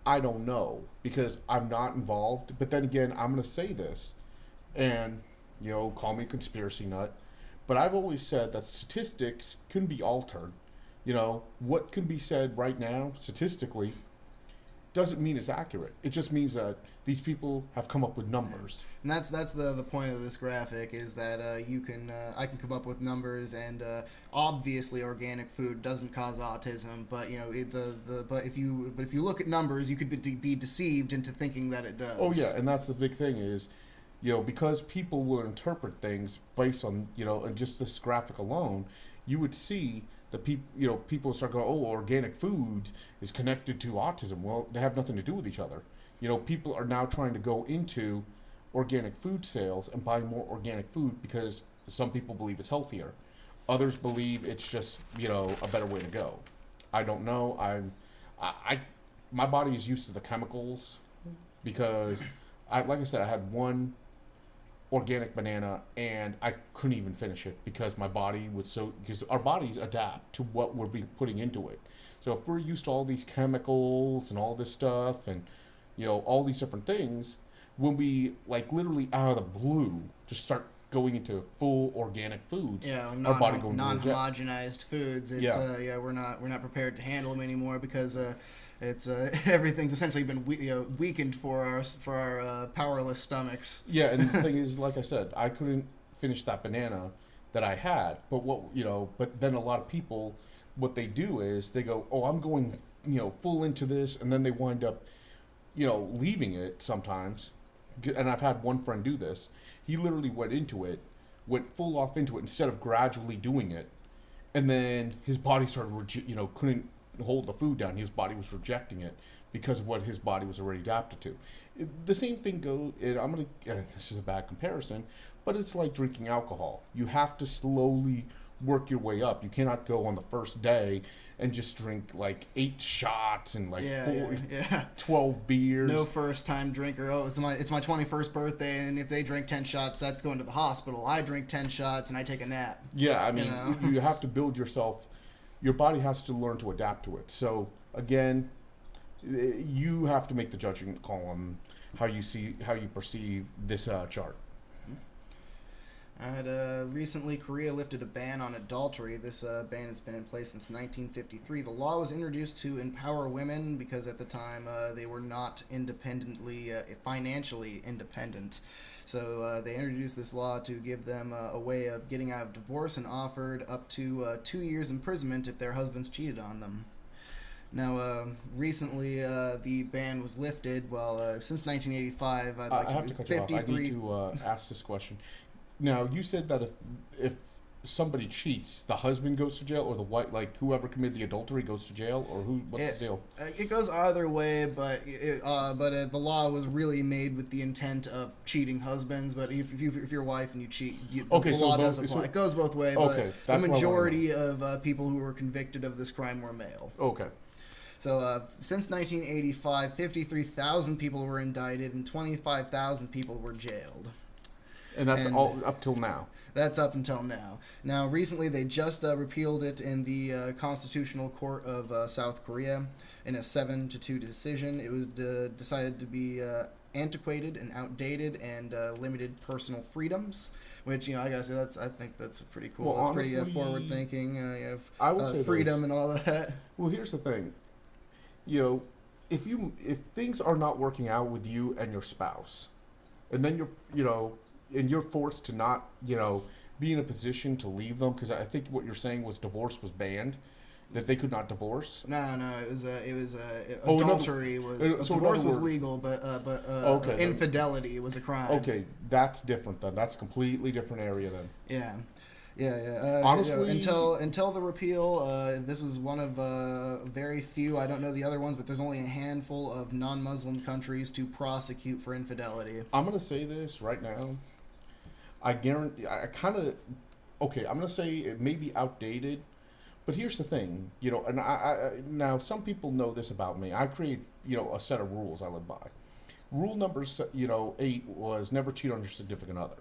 I don't know because I'm not involved. But then again, I'm going to say this and, call me a conspiracy nut. But I've always said that statistics can be altered. What can be said right now, statistically, doesn't mean it's accurate. It just means that these people have come up with numbers. And that's the point of this graphic, is that I can come up with numbers, and obviously organic food doesn't cause autism, but but if you look at numbers, you could be deceived into thinking that it does. Oh yeah, and that's the big thing is, because people will interpret things based on and just this graphic alone, you would see the people start going, oh, organic food is connected to autism. Well, they have nothing to do with each other. People are now trying to go into organic food sales and buy more organic food because some people believe it's healthier. Others believe it's just, a better way to go. I don't know. My body is used to the chemicals because like I said, I had one organic banana and I couldn't even finish it because my body was because our bodies adapt to what we're putting into it. So if we're used to all these chemicals and all this stuff and all these different things, when we literally out of the blue just start going into full organic foods, Yeah, our body going to reject. non-homogenized foods. It's we're not prepared to handle them anymore because it's everything's essentially been weakened for our powerless stomachs. Yeah, and the thing is, like I said, I couldn't finish that banana that I had. But but then a lot of people, what they do is they go, oh, I'm going full into this, and then they wind up leaving it sometimes. And I've had one friend do this. He literally went full off into it instead of gradually doing it, and then his body started couldn't hold the food down. His body was rejecting it because of what his body was already adapted to. The same thing goes. This is a bad comparison, but it's like drinking alcohol. You have to slowly work your way up. You cannot go on the first day and just drink like 8 shots and like Yeah, yeah. 12 beers. No first time drinker. Oh, it's my 21st birthday, and if they drink 10 shots, that's going to the hospital. I drink 10 shots and I take a nap. Yeah, I mean, You know? you have to build yourself. Your body has to learn to adapt to it. So again, you have to make the judgment call on how you perceive this chart. Recently, Korea lifted a ban on adultery. This ban has been in place since 1953. The law was introduced to empower women because at the time they were not financially independent. So they introduced this law to give them a way of getting out of divorce and offered up to 2 years imprisonment if their husbands cheated on them. Now, recently, the ban was lifted. Well, since 1985, I have to cut you off. I need to ask this question. Now, you said that if somebody cheats, the husband goes to jail, or the wife, like whoever committed the adultery, goes to jail, or who? What's the deal? It goes either way, but the law was really made with the intent of cheating husbands. But if you're a wife and you cheat, the law does apply. It goes both ways. Okay, but the majority of people who were convicted of this crime were male. Okay. So since 1985, 53,000 people were indicted and 25,000 people were jailed. And that's all up till now. That's up until now. Now, recently they just repealed it in the Constitutional Court of South Korea in a 7-2 decision. It was decided to be antiquated and outdated and limited personal freedoms, which, I gotta say, I think that's pretty cool. Well, that's honestly, pretty forward-thinking. You I will have say freedom and all that. Well, here's the thing. If things are not working out with you and your spouse, and then you're forced to not, be in a position to leave them, because I think what you're saying was divorce was banned, that they could not divorce. No, it was adultery divorce was legal, but infidelity was a crime. Okay, that's different then. That's a completely different area then. Yeah. Yeah. Honestly, until the repeal, this was one of very few. I don't know the other ones, but there's only a handful of non-Muslim countries to prosecute for infidelity. I'm gonna say this right now. I guarantee. I'm gonna say it may be outdated, but here's the thing. And I now some people know this about me. I create a set of rules I live by. Rule number 8 was never cheat on your significant other.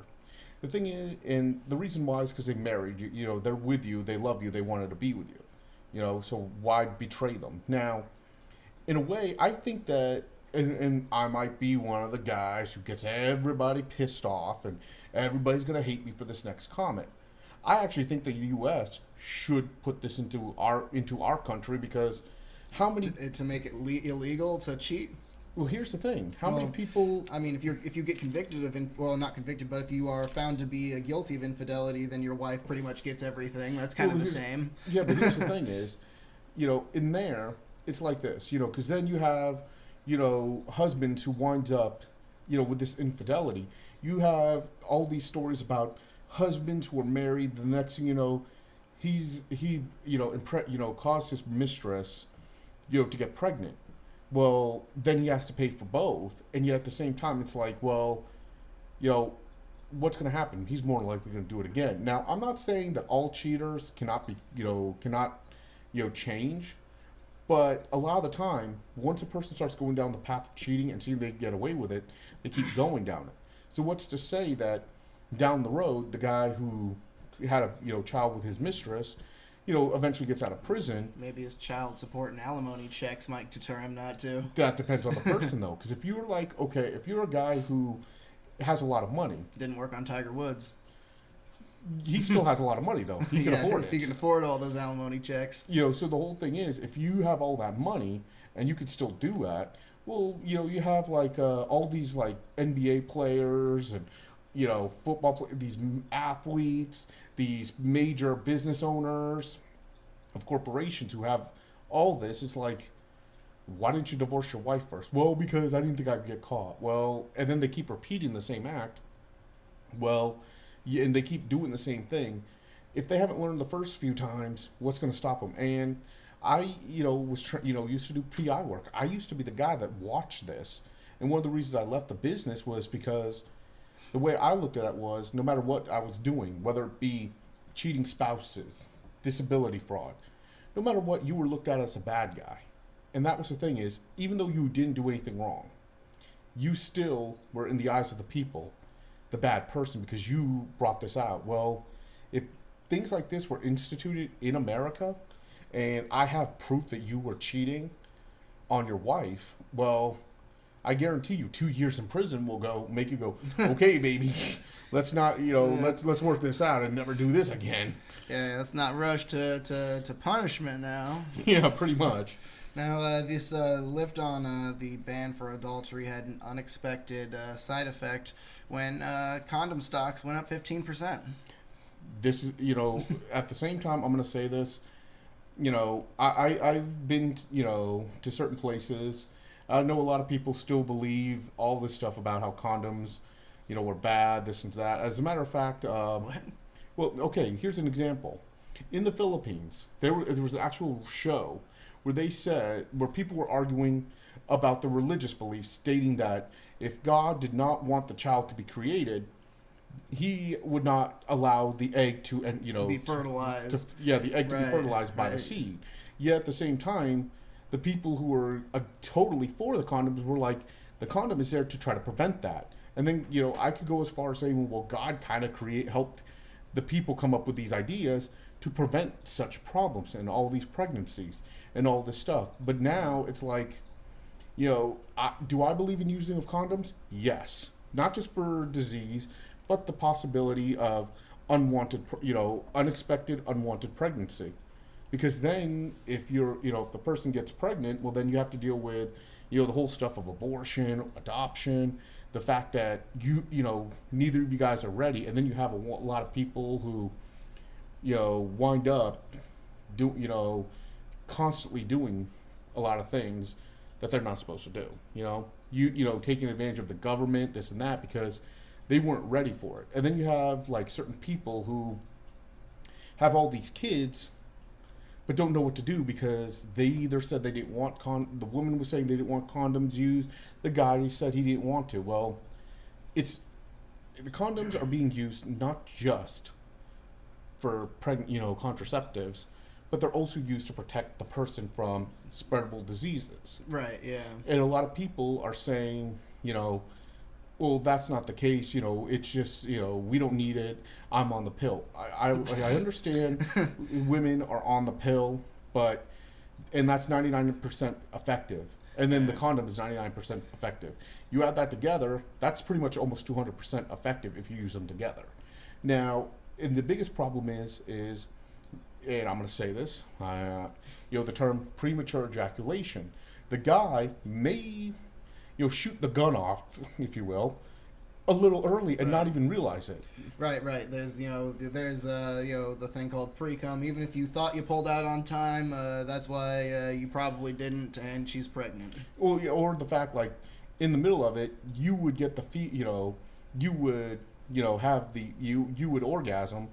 The thing is, and the reason why is because they married you. They're with you. They love you. They wanted to be with you. So why betray them? Now, in a way, I think that, and I might be one of the guys who gets everybody pissed off, and everybody's gonna hate me for this next comment. I actually think the U.S. should put this into our country, because how many to make it illegal to cheat? Well, here's the thing. How many people... I mean, if you get convicted of... not convicted, but if you are found to be guilty of infidelity, then your wife pretty much gets everything. That's kind of the same. Yeah, but here's the thing is, in there, it's like this, because then you have, husbands who wind up, with this infidelity. You have all these stories about husbands who are married. The next thing you know, he caused his mistress, to get pregnant. Well, then he has to pay for both, and yet at the same time, it's like, well, what's going to happen? He's more likely going to do it again. Now, I'm not saying that all cheaters cannot change, but a lot of the time, once a person starts going down the path of cheating and seeing they get away with it, they keep going down it. So what's to say that down the road, the guy who had a child with his mistress, eventually gets out of prison. Maybe his child support and alimony checks might deter him not to. That depends on the person, though. Because if you're if you're a guy who has a lot of money. Didn't work on Tiger Woods. He still has a lot of money, though. He can afford it. He can afford all those alimony checks. So the whole thing is, if you have all that money and you could still do that, well, you have all these NBA players and football players, these athletes, these major business owners of corporations who have all this. It's like, why didn't you divorce your wife first? Well, because I didn't think I'd get caught. Well, and then they keep repeating the same act. Well, and they keep doing the same thing. If they haven't learned the first few times, what's going to stop them? And I, used to do PI work. I used to be the guy that watched this. And one of the reasons I left the business was because the way I looked at it was, no matter what I was doing, whether it be cheating spouses, disability fraud. No matter what, you were looked at as a bad guy. And that was the thing is, even though you didn't do anything wrong, you still were in the eyes of the people the bad person because you brought this out. Well, if things like this were instituted in America and I have proof that you were cheating on your wife, well, I guarantee you 2 years in prison will make you go, okay, baby, let's not, let's work this out and never do this again. Yeah, let's not rush to punishment now. Yeah, pretty much. Now, this lift on the ban for adultery had an unexpected side effect when condom stocks went up 15%. This is, at the same time, I'm going to say this, I've been, to certain places. I know a lot of people still believe all this stuff about how condoms, were bad, this and that. As a matter of fact, well, okay, here's an example. In the Philippines, there was an actual show where people were arguing about the religious beliefs, stating that if God did not want the child to be created, he would not allow the egg to, be fertilized. The egg to be fertilized by the seed. Yet at the same time, the people who were totally for the condoms were like, the condom is there to try to prevent that. And then, I could go as far as saying, well, God kind of helped the people come up with these ideas to prevent such problems and all these pregnancies and all this stuff. But now it's like, do I believe in using of condoms? Yes. Not just for disease, but the possibility of unexpected unwanted pregnancy. Because then if if the person gets pregnant, well, then you have to deal with, the whole stuff of abortion, adoption, the fact that neither of you guys are ready. And then you have a lot of people who, wind up constantly doing a lot of things that they're not supposed to do. Taking advantage of the government, this and that, because they weren't ready for it. And then you have like certain people who have all these kids but don't know what to do because they either said they didn't want the woman was saying they didn't want condoms used, the guy said he didn't want to. Well, the condoms are being used not just for contraceptives, but they're also used to protect the person from spreadable diseases. Right, yeah. And a lot of people are saying, well, that's not the case. It's just, we don't need it. I'm on the pill. I understand women are on the pill, and that's 99% effective. And then the condom is 99% effective. You add that together, that's pretty much almost 200% effective if you use them together. Now, and the biggest problem is, and I'm going to say this, the term premature ejaculation. The guy may shoot the gun off, if you will, a little early and not even realize it. Right. There's the thing called pre-cum. Even if you thought you pulled out on time, that's why you probably didn't, and she's pregnant. Well, or the fact like in the middle of it, you would get you would have you would orgasm,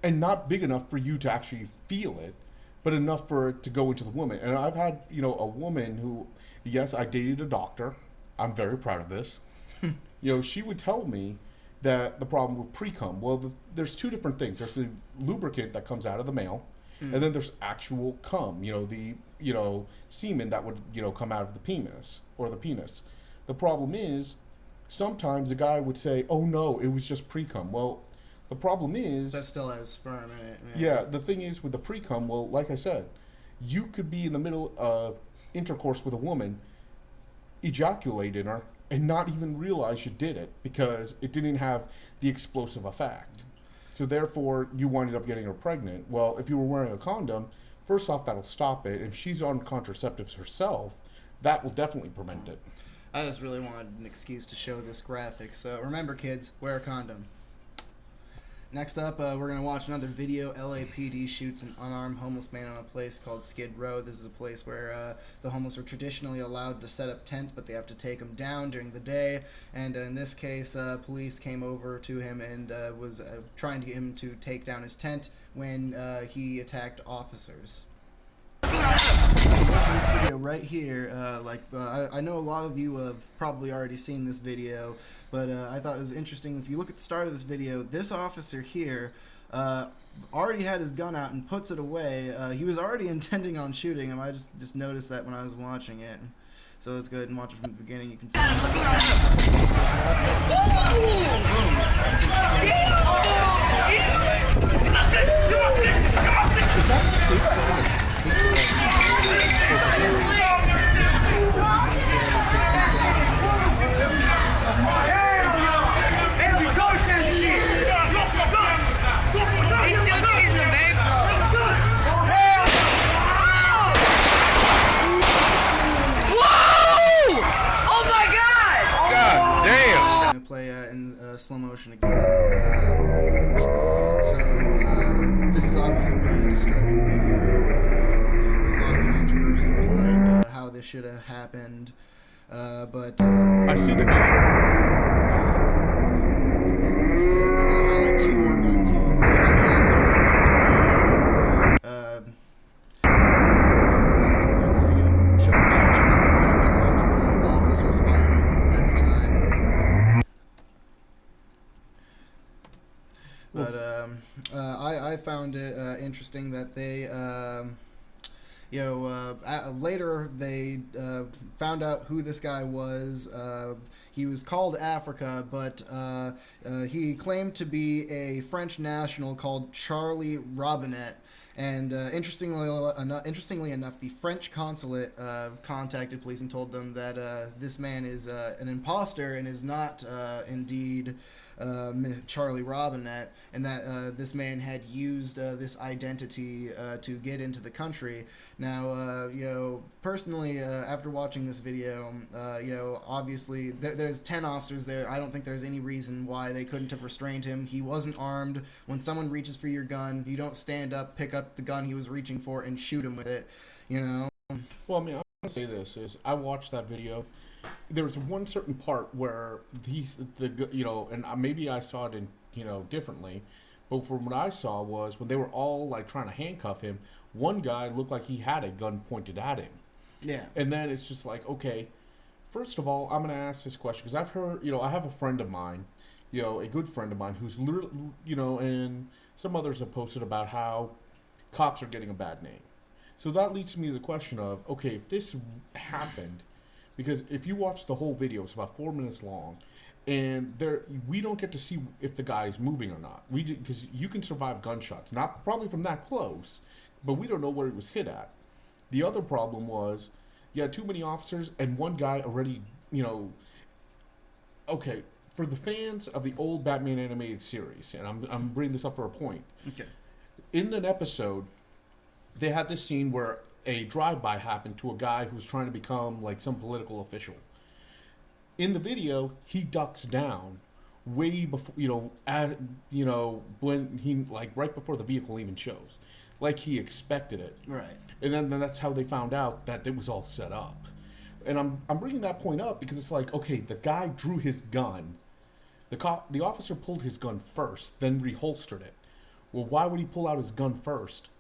and not big enough for you to actually feel it, but enough for it to go into the woman. And I've had a woman who, yes, I dated a doctor. I'm very proud of this. She would tell me that the problem with pre-cum, well, there's two different things. There's the lubricant that comes out of the male, and then there's actual cum, the semen that would, come out of the penis or the penis. The problem is sometimes the guy would say, oh no, it was just pre-cum. Well, the problem is that still has sperm in it. Man. Yeah, the thing is with the pre-cum, well, like I said, you could be in the middle of intercourse with a woman, ejaculate in her, and not even realize you did it because it didn't have the explosive effect. So therefore, you winded up getting her pregnant. Well, if you were wearing a condom, first off, that'll stop it. If she's on contraceptives herself, that will definitely prevent it. I just really wanted an excuse to show this graphic. So remember, kids, wear a condom. Next up, we're going to watch another video. LAPD shoots an unarmed homeless man on a place called Skid Row. This is a place where the homeless are traditionally allowed to set up tents, but they have to take them down during the day. And in this case, police came over to him and was trying to get him to take down his tent when he attacked officers. This video right here, I know a lot of you have probably already seen this video, but I thought it was interesting. If you look at the start of this video, this officer here already had his gun out and puts it away. He was already intending on shooting him. I just noticed that when I was watching it. So let's go ahead and watch it from the beginning. You can see. Play in slow motion again. This is obviously a really disturbing video. There's a lot of controversy behind how this should have happened. But I see the gun. they're going to highlight 2 more guns here. You can see how many officers have guns pointed at them. This video shows the potential that there could have been multiple officers firing at the time. But I found it interesting that they, later they found out who this guy was. He was called Africa, but he claimed to be a French national called Charlie Robinet. And interestingly enough, the French consulate contacted police and told them that this man is an imposter and is not indeed Charlie Robinet, and that this man had used this identity to get into the country. Now, personally, after watching this video, obviously there's 10 officers there. I don't think there's any reason why they couldn't have restrained him. He wasn't armed. When someone reaches for your gun, you don't stand up, pick up the gun he was reaching for, and shoot him with it. Well, I mean, I'm gonna say this is I watched that video. There was one certain part where and maybe I saw it in differently, but from what I saw was when they were all like trying to handcuff him, one guy looked like he had a gun pointed at him. Yeah. And then it's just like, okay, first of all, I'm gonna ask this question because I've heard, I have a friend of mine, a good friend of mine who's literally, and some others have posted about how cops are getting a bad name. So that leads me to the question of, okay, if this happened. Because if you watch the whole video, it's about 4 minutes long, and we don't get to see if the guy is moving or not. Because you can survive gunshots, not probably from that close, but we don't know where he was hit at. The other problem was you had too many officers and one guy already, okay, for the fans of the old Batman animated series, and I'm bringing this up for a point. Okay. In an episode, they had this scene where a drive-by happened to a guy who's trying to become like some political official. In the video, he ducks down way before, when he right before the vehicle even shows, like he expected it. Right. And then that's how they found out that it was all set up. And I'm bringing that point up because it's like, okay, the guy drew his gun. The officer pulled his gun first, then reholstered it. Well, why would he pull out his gun first?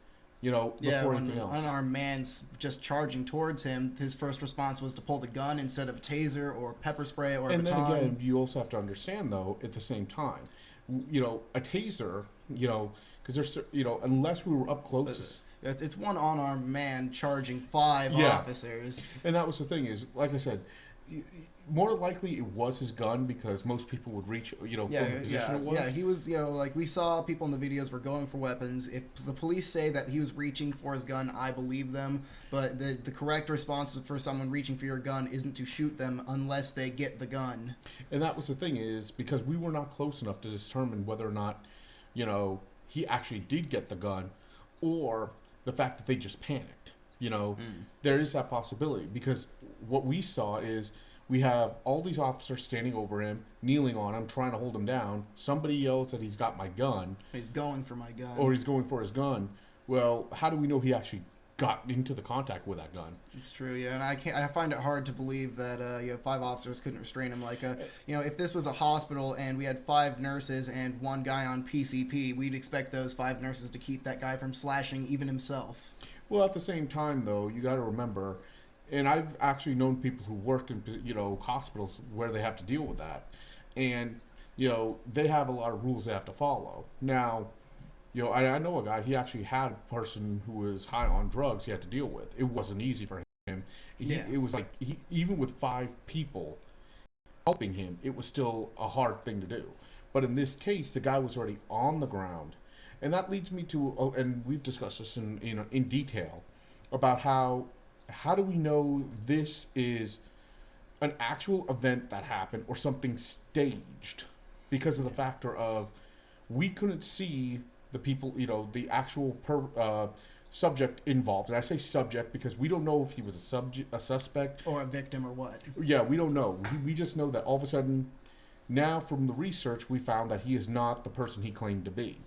Before anything else. When an unarmed man's just charging towards him, his first response was to pull the gun instead of a taser or pepper spray or a baton. And then again, you also have to understand, though, at the same time, a taser, because there's, unless we were up close. It's one unarmed man charging 5 officers. And that was the thing is, like I said, more likely it was his gun because most people would reach, from the position it was. Yeah, he was, we saw people in the videos were going for weapons. If the police say that he was reaching for his gun, I believe them. But the correct response for someone reaching for your gun isn't to shoot them unless they get the gun. And that was the thing is, because we were not close enough to determine whether or not, he actually did get the gun or the fact that they just panicked. There is that possibility because what we saw is we have all these officers standing over him, kneeling on him, trying to hold him down. Somebody yells that he's got my gun. He's going for my gun. Or he's going for his gun. Well, how do we know he actually got into the contact with that gun? It's true, yeah, and I find it hard to believe that 5 officers couldn't restrain him. Like, if this was a hospital and we had 5 nurses and 1 guy on PCP, we'd expect those 5 nurses to keep that guy from slashing even himself. Well, at the same time, though, you got to remember. And I've actually known people who worked in, hospitals where they have to deal with that. And, they have a lot of rules they have to follow. Now, You know, I know a guy. He actually had a person who was high on drugs. He had to deal with. It wasn't easy for him. Yeah. It was like even with 5 people helping him, it was still a hard thing to do. But in this case, the guy was already on the ground, and that leads me to, and we've discussed this in detail about how do we know this is an actual event that happened or something staged, because of the factor of we couldn't see the people, the actual subject involved. And I say subject because we don't know if he was a suspect, Or a victim or what. yeah, we don't know. We just know that all of a sudden, now from the research, we found that he is not the person he claimed to be.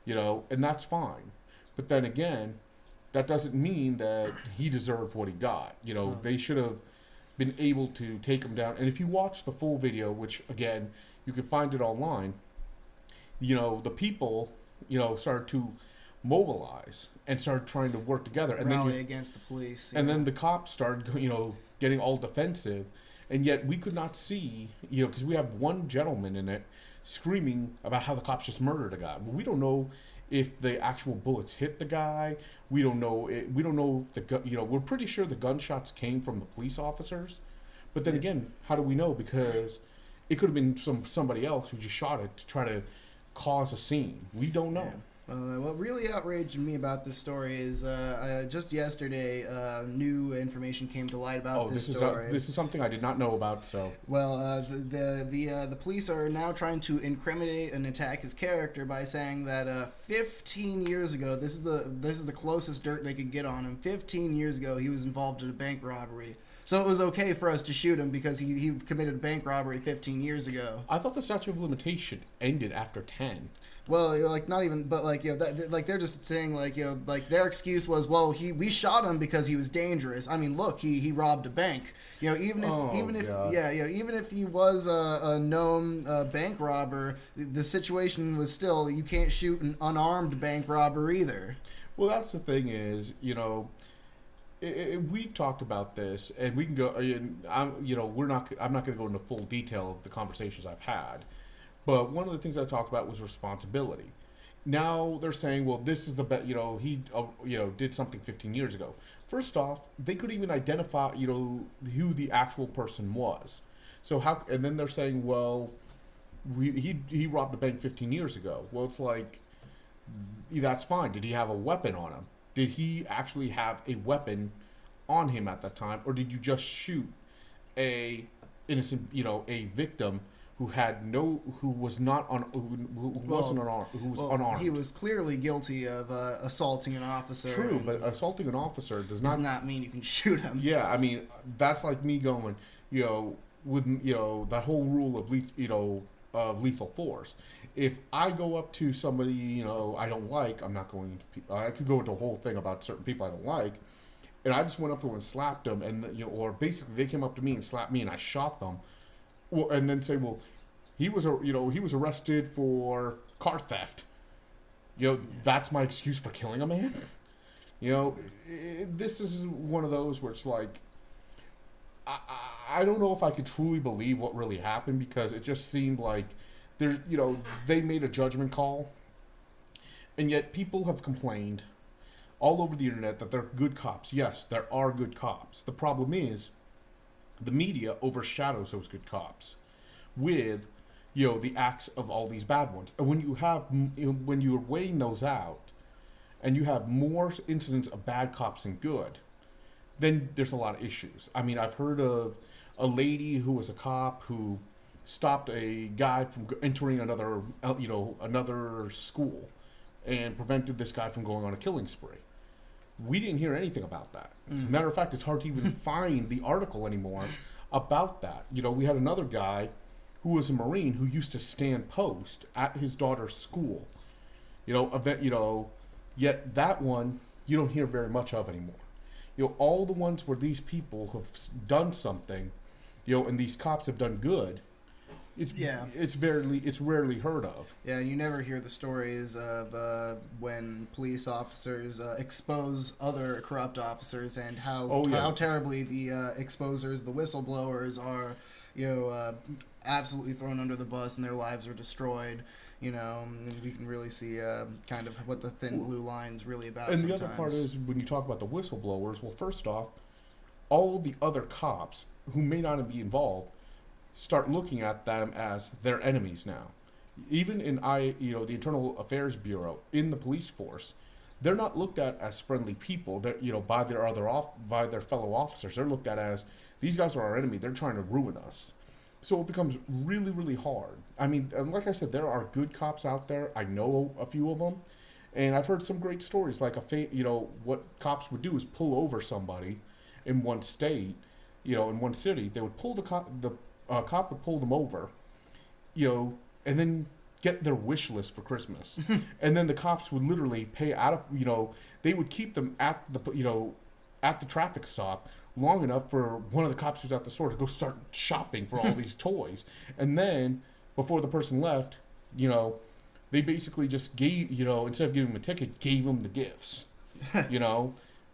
And that's fine. But then again, that doesn't mean that he deserved what he got. They should have been able to take him down. And if you watch the full video, which again, you can find it online, the people, started to mobilize and started trying to work together. And Rally then against the police. and then the cops started, getting all defensive. And yet we could not see, because we have one gentleman in it screaming about how the cops just murdered a guy. We don't know if the actual bullets hit the guy. We don't know. We don't know if we're pretty sure the gunshots came from the police officers. But then again, how do we know? Because it could have been somebody else who just shot it to try to cause a scene. We don't know. Yeah. What really outraged me about this story is just yesterday, new information came to light about this story. This is something I did not know about. So the police are now trying to incriminate and attack his character by saying that 15 years ago, this is the closest dirt they could get on him. 15 years ago, he was involved in a bank robbery. So it was okay for us to shoot him because he committed a bank robbery 15 years ago. I thought the statute of limitation ended after 10. Well, not even, but they're just saying their excuse was, well, we shot him because he was dangerous. I mean, look, he robbed a bank. Even if he was a known bank robber, the situation was still, you can't shoot an unarmed bank robber either. Well, that's the thing is, we've talked about this, and we can go. I'm not going to go into full detail of the conversations I've had. But one of the things I talked about was responsibility. Now they're saying, well, this is the he did something 15 years ago. First off, they couldn't even identify who the actual person was. So and then they're saying, well, he robbed a bank 15 years ago. Well, it's like, that's fine. Did he have a weapon on him? Did he actually have a weapon on him at that time, or did you just shoot a innocent, a victim who was unarmed? He was clearly guilty of assaulting an officer. True, but assaulting an officer does not mean you can shoot him. Yeah, I mean, that's like me going, with that whole rule of lethal force. If I go up to somebody I don't like, I'm not going to. I could go into a whole thing about certain people I don't like, and I just went up to them and slapped them, and or basically they came up to me and slapped me, and I shot them. Well, and then say, well, he was arrested for car theft. That's my excuse for killing a man. This is one of those where it's like, I don't know if I could truly believe what really happened, because it just seemed like they made a judgment call, and yet people have complained all over the internet that they're good cops. Yes, there are good cops. The problem is, the media overshadows those good cops with, the acts of all these bad ones. And when you're weighing those out, and you have more incidents of bad cops than good, then there's a lot of issues. I mean, I've heard of a lady who was a cop who stopped a guy from entering another school and prevented this guy from going on a killing spree. We didn't hear anything about that. Matter of fact, it's hard to even find the article anymore about that. We had another guy who was a Marine who used to stand post at his daughter's school. Yet that one you don't hear very much of anymore. All the ones where these people have done something, and these cops have done good, it's rarely heard of. Yeah, and you never hear the stories of when police officers expose other corrupt officers, and how terribly the exposers, the whistleblowers, are absolutely thrown under the bus and their lives are destroyed. and we can really see kind of what the thin blue line's really about. And sometimes. the other part is when you talk about the whistleblowers. Well, first off, all the other cops who may not be involved start looking at them as their enemies now. Even in the Internal Affairs Bureau, in the police force, they're not looked at as friendly people. They're, by by their fellow officers. They're looked at as, these guys are our enemy. They're trying to ruin us. So it becomes really, really hard. I mean, like I said, there are good cops out there. I know a few of them, and I've heard some great stories. Like what cops would do is pull over somebody in one state, in one city. They would pull the cop would pull them over, and then get their wish list for Christmas. And then the cops would literally pay out of, they would keep them at the traffic stop long enough for one of the cops who's at the store to go start shopping for all these toys. And then before the person left, they basically just gave, instead of giving them a ticket, gave them the gifts, And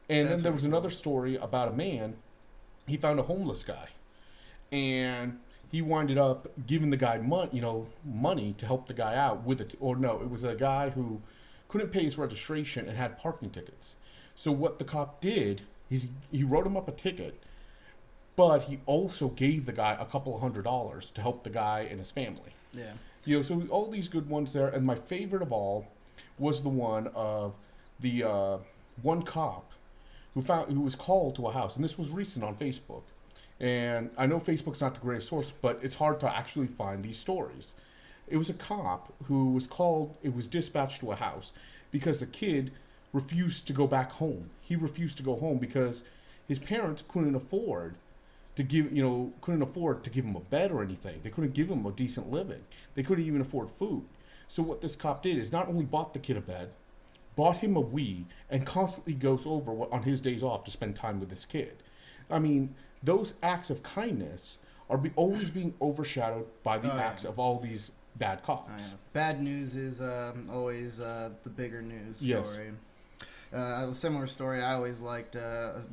then there was another story about a man, he found a homeless guy. And he winded up giving the guy money to help the guy out with it. Or no, it was a guy who couldn't pay his registration and had parking tickets. So what the cop did is he wrote him up a ticket, but he also gave the guy a couple of $100 to help the guy and his family. Yeah. So all these good ones there. And my favorite of all was the one of the one cop who was called to a house. And this was recent on Facebook. And I know Facebook's not the greatest source, but it's hard to actually find these stories. It was a cop who was called, it was dispatched to a house because the kid refused to go back home. He refused to go home because his parents couldn't afford to give him a bed or anything. They couldn't give him a decent living. They couldn't even afford food. So what this cop did is not only bought the kid a bed, bought him a Wii, and constantly goes over on his days off to spend time with this kid. I mean, those acts of kindness are always being overshadowed by the acts of all these bad cops. Bad news is always the bigger news story. Yes. A similar story I always liked,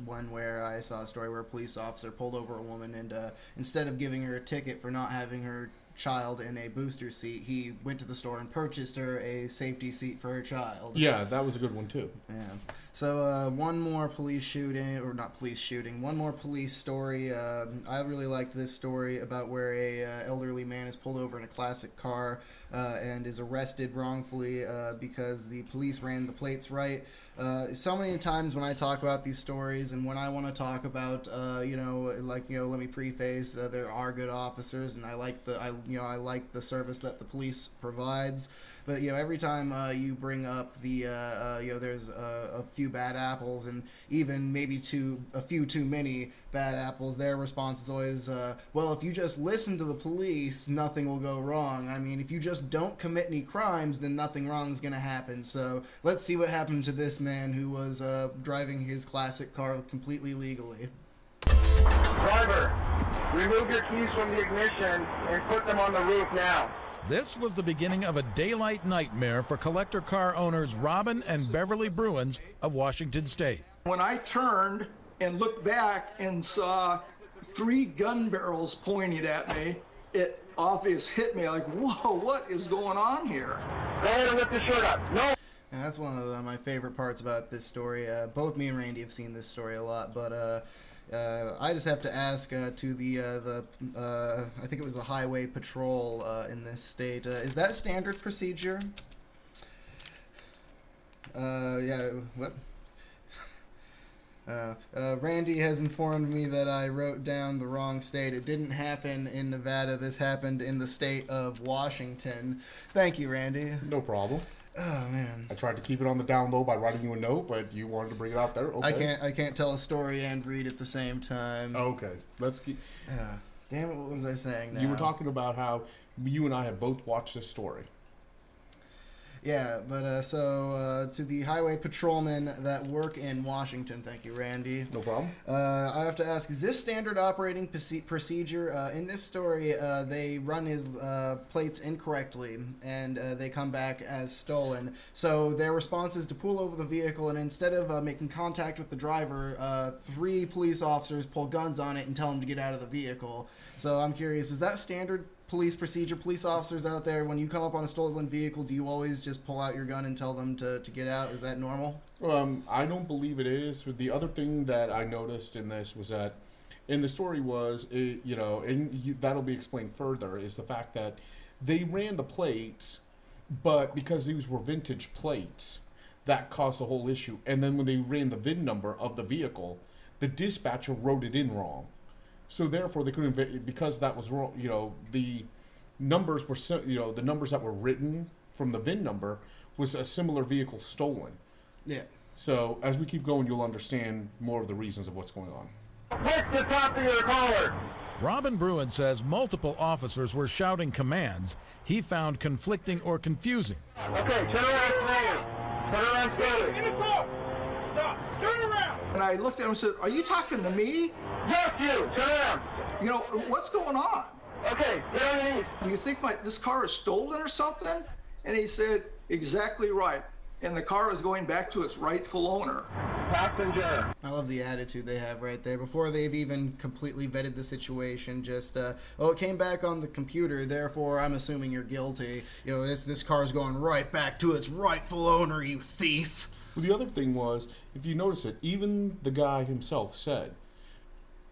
one where I saw a story where a police officer pulled over a woman and instead of giving her a ticket for not having her child in a booster seat, he went to the store and purchased her a safety seat for her child. Yeah, that was a good one too. Yeah. So one more police story. I really liked this story about where a elderly man is pulled over in a classic car and is arrested wrongfully because the police ran the plates right. So many times when I talk about these stories and when I want to talk about, let me preface, there are good officers and I like the service that the police provides. But every time you bring up there's a few bad apples and even maybe a few too many bad apples, their response is always, well, if you just listen to the police, nothing will go wrong. I mean, if you just don't commit any crimes, then nothing wrong is going to happen. So let's see what happened to this man who was driving his classic car completely legally. Driver, remove your keys from the ignition and put them on the roof now. This was the beginning of a daylight nightmare for collector car owners Robin and Beverly Bruins of Washington State. When I turned and looked back and saw 3 gun barrels pointed at me, it obviously hit me like, whoa, what is going on here? Go ahead and lift the shirt up. No. And that's one of my favorite parts about this story. Both me and Randy have seen this story a lot, but I just have to ask to the I think it was the Highway Patrol in this state. Is that standard procedure? Yeah. What? Randy has informed me that I wrote down the wrong state. It didn't happen in Nevada. This happened in the state of Washington. Thank you, Randy. No problem. Oh man. I tried to keep it on the down low by writing you a note, but you wanted to bring it out there. Okay. I can't tell a story and read at the same time. Okay. Let's keep. Damn it! What was I saying now? You were talking about how you and I have both watched this story. Yeah, but so to the highway patrolmen that work in Washington, thank you, Randy. No problem. I have to ask, is this standard operating procedure? In this story, they run his plates incorrectly, and they come back as stolen. So their response is to pull over the vehicle, and instead of making contact with the driver, 3 police officers pull guns on it and tell him to get out of the vehicle. So I'm curious, is that standard police procedure, police officers out there, when you come up on a stolen vehicle, do you always just pull out your gun and tell them to get out? Is that normal? I don't believe it is. The other thing that I noticed in this was that, in the story was, that'll be explained further, is the fact that they ran the plates, but because these were vintage plates, that caused the whole issue. And then when they ran the VIN number of the vehicle, the dispatcher wrote it in wrong. So therefore, they couldn't, because that was wrong. The numbers were, the numbers that were written from the VIN number was a similar vehicle stolen. Yeah. So as we keep going, you'll understand more of the reasons of what's going on. Push the top of your collar. Robin Bruin says multiple officers were shouting commands he found conflicting or confusing. Okay, turn around slowly. Turn around slowly. Stop! Turn around! And I looked at him and said, "Are you talking to me? Yes, you. Turn around. What's going on? Okay, get on your knees. Do you think this car is stolen or something?" And he said, "Exactly right. And the car is going back to its rightful owner." Passenger. I love the attitude they have right there before they've even completely vetted the situation. Just, it came back on the computer, therefore I'm assuming you're guilty. This car's going right back to its rightful owner, you thief. Well, the other thing was, if you notice it, even the guy himself said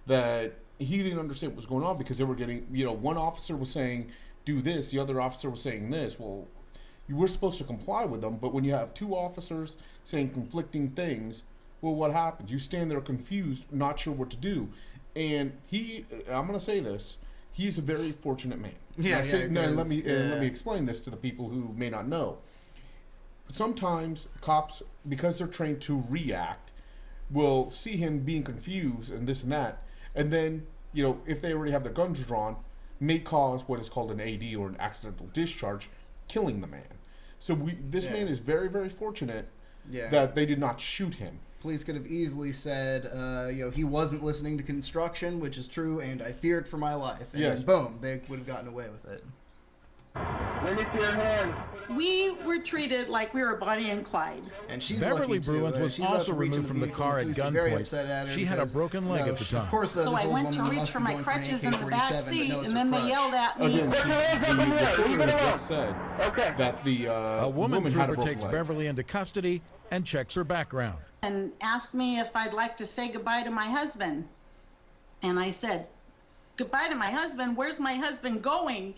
that he didn't understand what was going on because they were getting, one officer was saying, do this, the other officer was saying this. Well, you were supposed to comply with them, but when you have two officers saying conflicting things, well, what happens? You stand there confused, not sure what to do. And I'm going to say this, he's a very fortunate man. Let me explain this to the people who may not know. Sometimes cops, because they're trained to react, will see him being confused and this and that, and then, if they already have their guns drawn, may cause what is called an AD, or an accidental discharge, killing the man. So this man is very, very fortunate that they did not shoot him. Police could have easily said, he wasn't listening to construction, which is true, and I feared for my life. And then boom, they would have gotten away with it. Let me see your hand. We were treated like we were Bonnie and Clyde. And she's Beverly lucky too. Bruins was She's about also to reach removed from the vehicle. car at Police are very upset gunpoint. at her She had a because, broken leg at the time. Of course, So this I old went woman to reach must for be my going for an crutches in the back AK-47, seat, but no, it's and then her they crutch. yelled at me. Again, the reporter had just said that the A woman had a trooper broken takes leg. Beverly into custody and checks her background. And asked me if I'd like to say goodbye to my husband. And I said, "Goodbye to my husband? Where's my husband going?"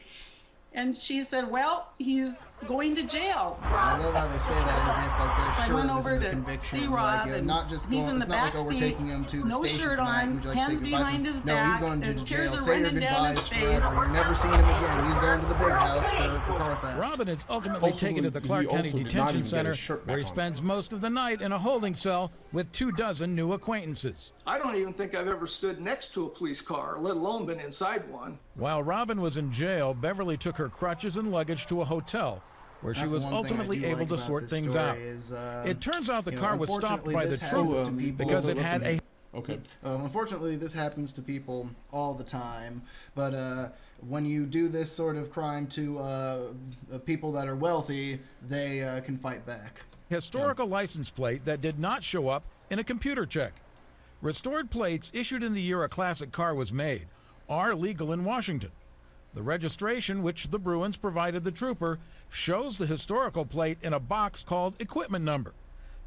And she said, "Well, he's going to jail." I love how they say that as if they're So I sure went this over is a to conviction. see Rob, and not just he's going. in the It's not like, back we're seat, taking him to the no station shirt for the night. on, Would you like to say hands goodbye to behind him? his No, he's back, going to and jail. tears are Say your running down goodbyes his face. forever. You're never seeing him again. He's going to the big house for car theft. Robin is ultimately taken to the Clark County also did not Detention even get Center, his shirt back where he on. spends most of the night in a holding cell with 24 new acquaintances. I don't even think I've ever stood next to a police car, let alone been inside one. While Robin was in jail, Beverly took her crutches and luggage to a hotel, where That's she the was one thing I ultimately do able like to about sort this things story out. is, It turns out the car was stopped unfortunately, by the this happens trooper to people. because it had a Okay. Unfortunately, this happens to people all the time. But when you do this sort of crime to people that are wealthy, they can fight back. historical license plate that did not show up in a computer check. Restored plates issued in the year a classic car was made are legal in Washington. The registration, which the Bruins provided the trooper, shows the historical plate in a box called equipment number,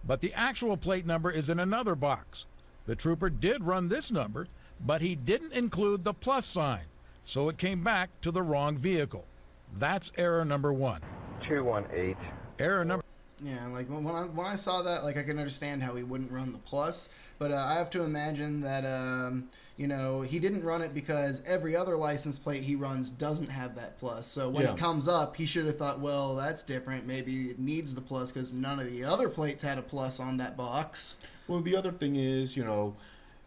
but the actual plate number is in another box. The trooper did run this number, but he didn't include the plus sign, so it came back to the wrong vehicle. That's error number 1. 218. Error number Yeah, like when I saw that, like I can understand how he wouldn't run the plus, but I have to imagine that he didn't run it because every other license plate he runs doesn't have that plus. So when it comes up, he should have thought, well, that's different. Maybe it needs the plus because none of the other plates had a plus on that box. Well, the other thing is,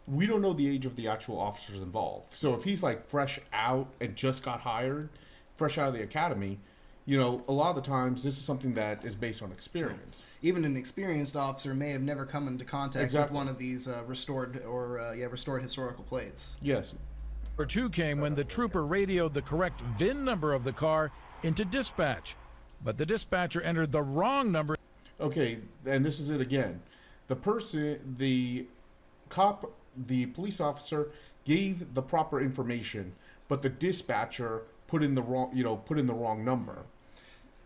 we don't know the age of the actual officers involved. So if he's like fresh out and just got hired, fresh out of the academy, a lot of the times this is something that is based on experience. Even an experienced officer may have never come into contact with one of these restored historical plates. Yes. Number 2 came when the trooper radioed the correct VIN number of the car into dispatch, but the dispatcher entered the wrong number. Okay, and this is it again. The police officer gave the proper information, but the dispatcher put in the wrong number.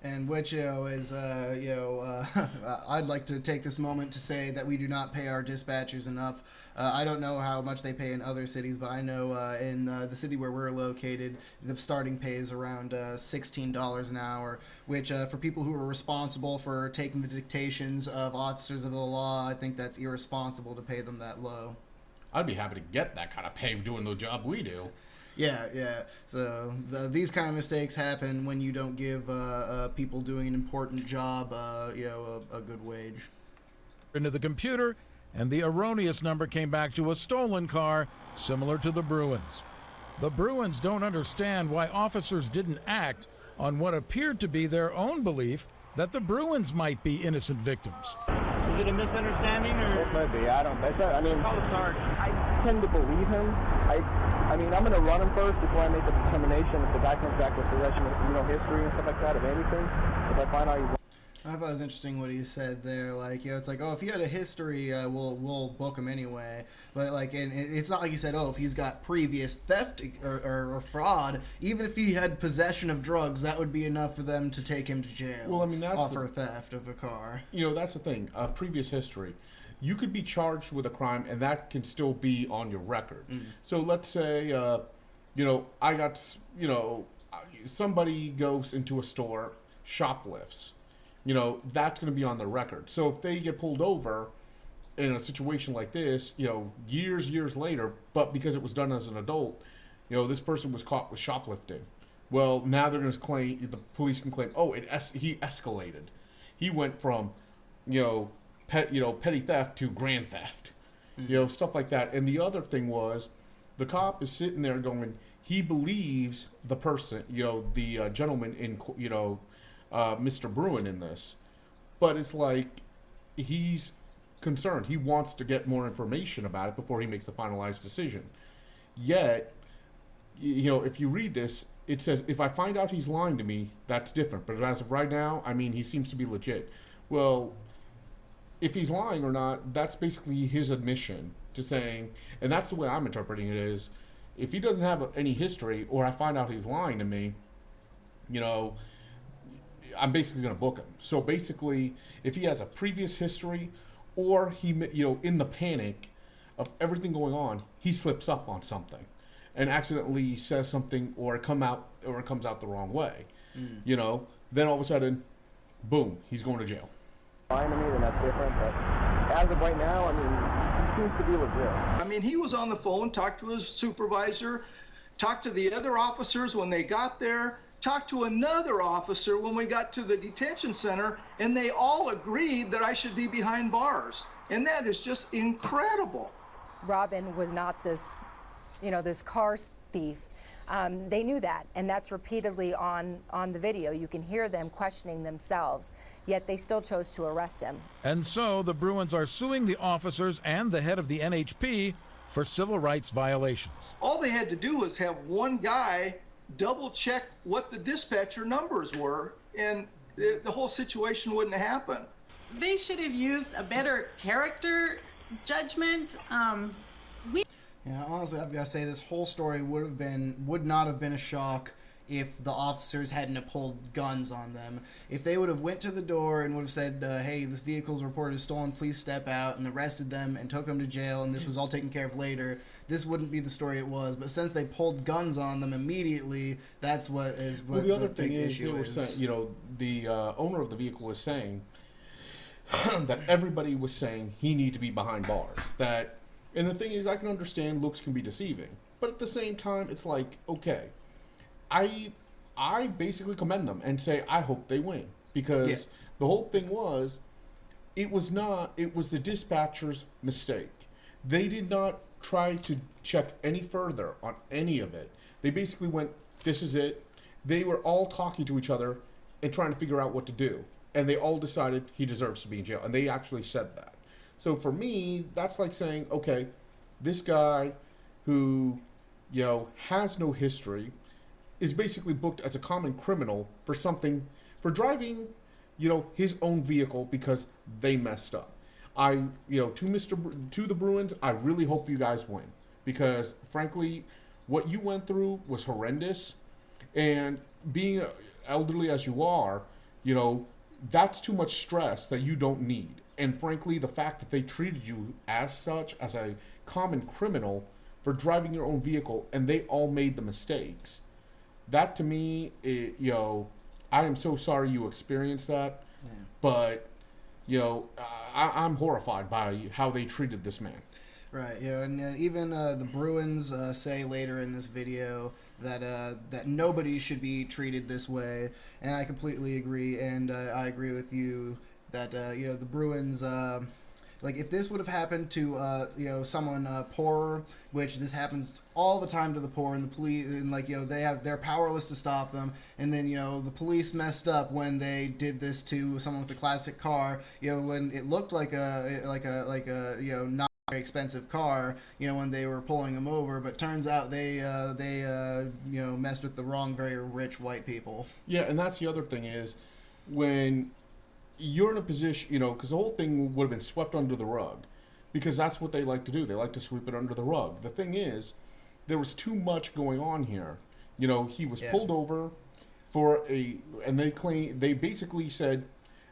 And which, is, I'd like to take this moment to say that we do not pay our dispatchers enough. I don't know how much they pay in other cities, but I know in the city where we're located, the starting pay is around $16 an hour, which for people who are responsible for taking the dictations of officers of the law, I think that's irresponsible to pay them that low. I'd be happy to get that kind of pay doing the job we do. Yeah. So these kind of mistakes happen when you don't give people doing an important job, a good wage. Into the computer, and the erroneous number came back to a stolen car similar to the Bruins. The Bruins don't understand why officers didn't act on what appeared to be their own belief that the Bruins might be innocent victims. Is it a misunderstanding or? It might be. I don't. I mean, Call the sergeant. I tend to believe him. I mean, I'm going to run him first before I make a determination. If the guy comes back with possession of, history and stuff like that, of anything, if I find out he's... I thought it was interesting what he said there. Like, it's like, oh, if he had a history, we'll book him anyway. But like, and it's not like he said, oh, if he's got previous theft or fraud, even if he had possession of drugs, that would be enough for them to take him to jail. Well, I mean, that's for theft of a car. That's the thing. Previous history. You could be charged with a crime, and that can still be on your record. So let's say, somebody goes into a store, shoplifts. That's going to be on their record. So if they get pulled over in a situation like this, years later, but because it was done as an adult, this person was caught with shoplifting. Well, now they're going to claim, the police can claim, he escalated. He went from, petty theft to grand theft, stuff like that. And the other thing was, the cop is sitting there going, he believes the person, the gentleman in, Mr. Bruin in this, but it's like he's concerned. He wants to get more information about it before he makes a finalized decision. Yet, if you read this, it says, if I find out he's lying to me, that's different. But as of right now, he seems to be legit. Well, if he's lying or not, that's basically his admission to saying, and that's the way I'm interpreting it is, if he doesn't have any history, or I find out he's lying to me, I'm basically going to book him. So basically, if he has a previous history, or he, in the panic of everything going on, he slips up on something, and accidentally says something, or it comes out the wrong way, then all of a sudden, boom, he's going to jail. Fine to me, then that's different. But as of right now, he seems to be legit. He was on the phone, talked to his supervisor, talked to the other officers when they got there, talked to another officer when we got to the detention center, and they all agreed that I should be behind bars. And that is just incredible. Robin was not this, this car thief. They knew that, and that's repeatedly on the video. You can hear them questioning themselves, yet they still chose to arrest him. And so the Bruins are suing the officers and the head of the NHP for civil rights violations. All they had to do was have one guy double check what the dispatcher numbers were, and the whole situation wouldn't happen. They should have used a better character judgment. Honestly, I've got to say this whole story would not have been a shock if the officers hadn't have pulled guns on them. If they would have went to the door and would have said, hey, this vehicle's reported as stolen, please step out, and arrested them and took them to jail, and this was all taken care of later, this wouldn't be the story it was. But since they pulled guns on them immediately, that's what the other thing big is, issue is. The owner of the vehicle is saying that everybody was saying he need to be behind bars. And the thing is, I can understand looks can be deceiving, but at the same time, it's like, okay, I basically commend them and say I hope they win, because the whole thing was, it was the dispatcher's mistake. They did not try to check any further on any of it. They basically went, this is it. They were all talking to each other and trying to figure out what to do, and they all decided he deserves to be in jail, and they actually said that. So for me, that's like saying, okay, this guy who, has no history is basically booked as a common criminal for driving, his own vehicle because they messed up. To the Bruins, I really hope you guys win, because frankly, what you went through was horrendous, And being elderly as you are, you know, that's too much stress that you don't need. And frankly, the fact that they treated you as such, as a common criminal for driving your own vehicle, and they all made the mistakes, that to me, you know, I am so sorry you experienced that. Yeah. But, you know, I'm horrified by how they treated this man. Right, yeah, and even the Bruins say later in this video that that nobody should be treated this way, and I completely agree, and I agree with you that you know, the Bruins, like if this would have happened to you know, someone poorer, which this happens all the time to the poor, and the police, and like, you know, they're powerless to stop them, and then, you know, the police messed up when they did this to someone with a classic car, you know, when it looked like a you know, not very expensive car, you know, when they were pulling them over, but turns out they you know, messed with the wrong, very rich white people. Yeah, and that's the other thing is, when you're in a position, you know, because the whole thing would have been swept under the rug, because that's what they like to do. They like to sweep it under the rug. The thing is, there was too much going on here. You know, he was pulled over for and they basically said,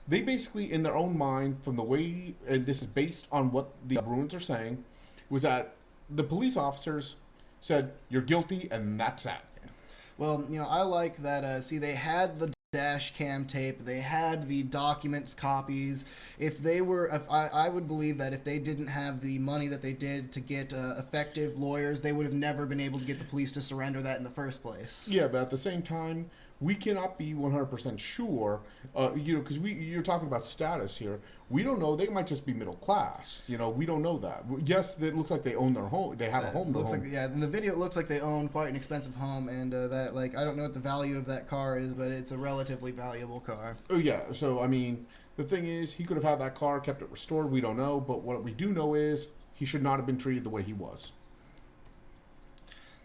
in their own mind, from the way, and this is based on what the Bruins are saying, was that the police officers said, you're guilty, and that's that. Well, you know, I like that, see, they had the dash cam tape, they had the documents copies. If I would believe that if they didn't have the money that they did to get effective lawyers, they would have never been able to get the police to surrender that in the first place. Yeah, but at the same time, we cannot be 100% sure, you know, because you're talking about status here. We don't know. They might just be middle class. You know, we don't know that. Yes, it looks like they own their home. They have a home. Looks like, yeah, in the video, it looks like they own quite an expensive home, and that, like, I don't know what the value of that car is, but it's a relatively valuable car. Oh yeah. So I mean, the thing is, he could have had that car, kept it restored. We don't know, but what we do know is he should not have been treated the way he was.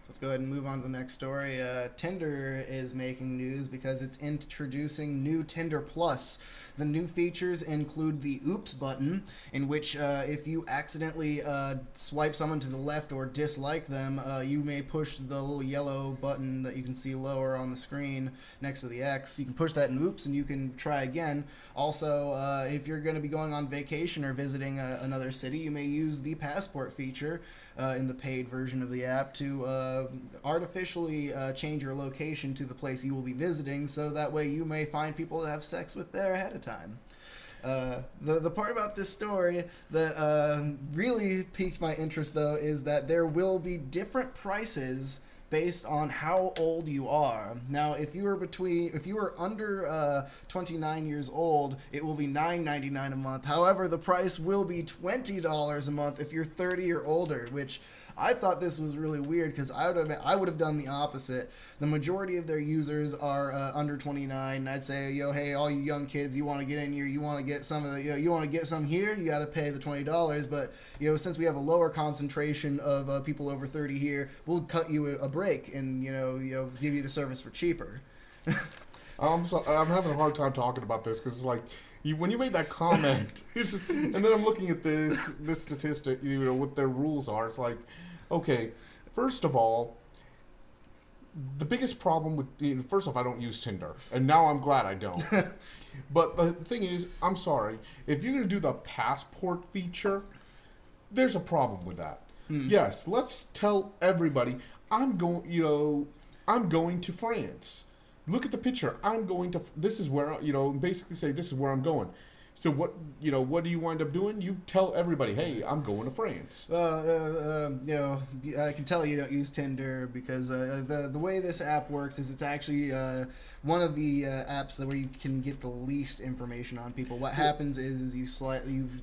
Let's go ahead and move on to the next story. Tinder is making news because it's introducing new Tinder Plus. The new features include the Oops button, in which if you accidentally swipe someone to the left or dislike them, you may push the little yellow button that you can see lower on the screen next to the X. You can push that in Oops and you can try again. Also, if you're going to be going on vacation or visiting another city, you may use the Passport feature in the paid version of the app to artificially change your location to the place you will be visiting, so that way you may find people to have sex with there ahead of time. The part about this story that really piqued my interest, though, is that there will be different prices based on how old you are. Now, if you were under 29 years old, it will be $9.99 a month. However, the price will be $20 a month if you're 30 or older, which I thought this was really weird, because I would have done the opposite. The majority of their users are under 29. I'd say, yo, hey, all you young kids, you want to get in here, you want to get some of the, you want to get some here, you got to pay the $20. But since we have a lower concentration of people over 30 here, we'll cut you a break and give you the service for cheaper. I'm having a hard time talking about this because it's like, when you made that comment, and then I'm looking at this statistic, what their rules are. It's like, okay, first of all, the biggest problem with, first off, I don't use Tinder, and now I'm glad I don't. But the thing is, I'm sorry, if you're going to do the Passport feature, there's a problem with that. Yes, let's tell everybody, I'm going to France. Look at the picture. I'm going to, this is where, basically say, this is where I'm going. So what do you wind up doing? You tell everybody, hey, I'm going to France. I can tell you don't use Tinder because the way this app works is it's actually one of the apps where you can get the least information on people. What happens is you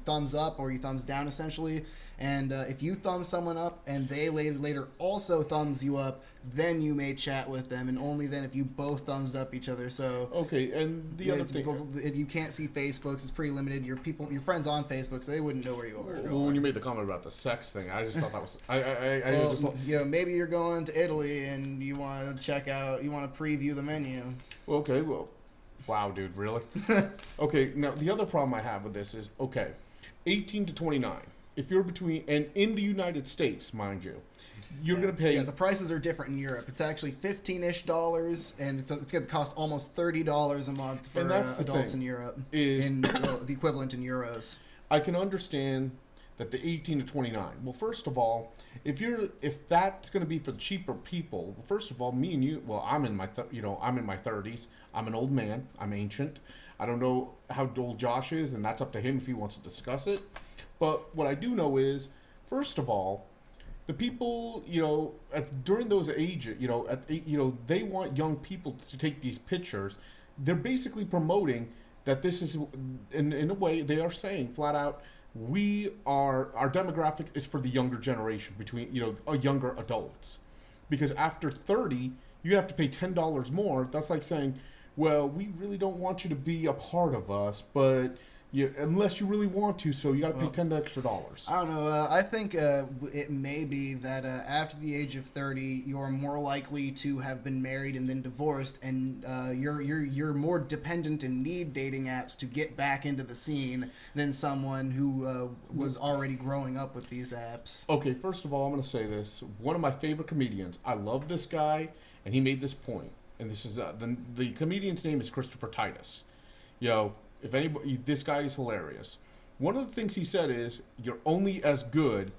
thumbs up or you thumbs down essentially, and if you thumb someone up and they later also thumbs you up, then you may chat with them, and only then if you both thumbs up each other. So okay, and the other thing, you can't see Facebooks. It's pretty limited. Your friends on Facebook, so they wouldn't know where you are. Well, when you made the comment about the sex thing, I just thought that was maybe you're going to Italy and you want to check out, you want to preview the menu. Okay, well, wow, dude, really? Okay, now the other problem I have with this is, okay, 18 to 29. if you're between, and in the United States, mind you, you're going to pay. Yeah, the prices are different in Europe. It's actually $15-ish, and it's going to cost almost $30 a month for adults in Europe. The equivalent in euros. I can understand that the 18 to 29. Well, first of all, if that's going to be for the cheaper people, well, first of all, me and you. Well, I'm in my 30s. I'm an old man. I'm ancient. I don't know how old Josh is, and that's up to him if he wants to discuss it. But what I do know is, first of all, the people, during those ages, they want young people to take these pictures. They're basically promoting that this is, in a way, they are saying flat out, our demographic is for the younger generation, between, younger adults. Because after 30, you have to pay $10 more. That's like saying, well, we really don't want you to be a part of us, but unless you really want to, so you got to pay $10 extra. I don't know. I think it may be that after the age of 30, you're more likely to have been married and then divorced, and you're more dependent and need dating apps to get back into the scene than someone who was already growing up with these apps. Okay, first of all, I'm going to say this. One of my favorite comedians. I love this guy, and he made this point. And this is the comedian's name is Christopher Titus. If anybody, this guy is hilarious. One of the things he said is, you're only as good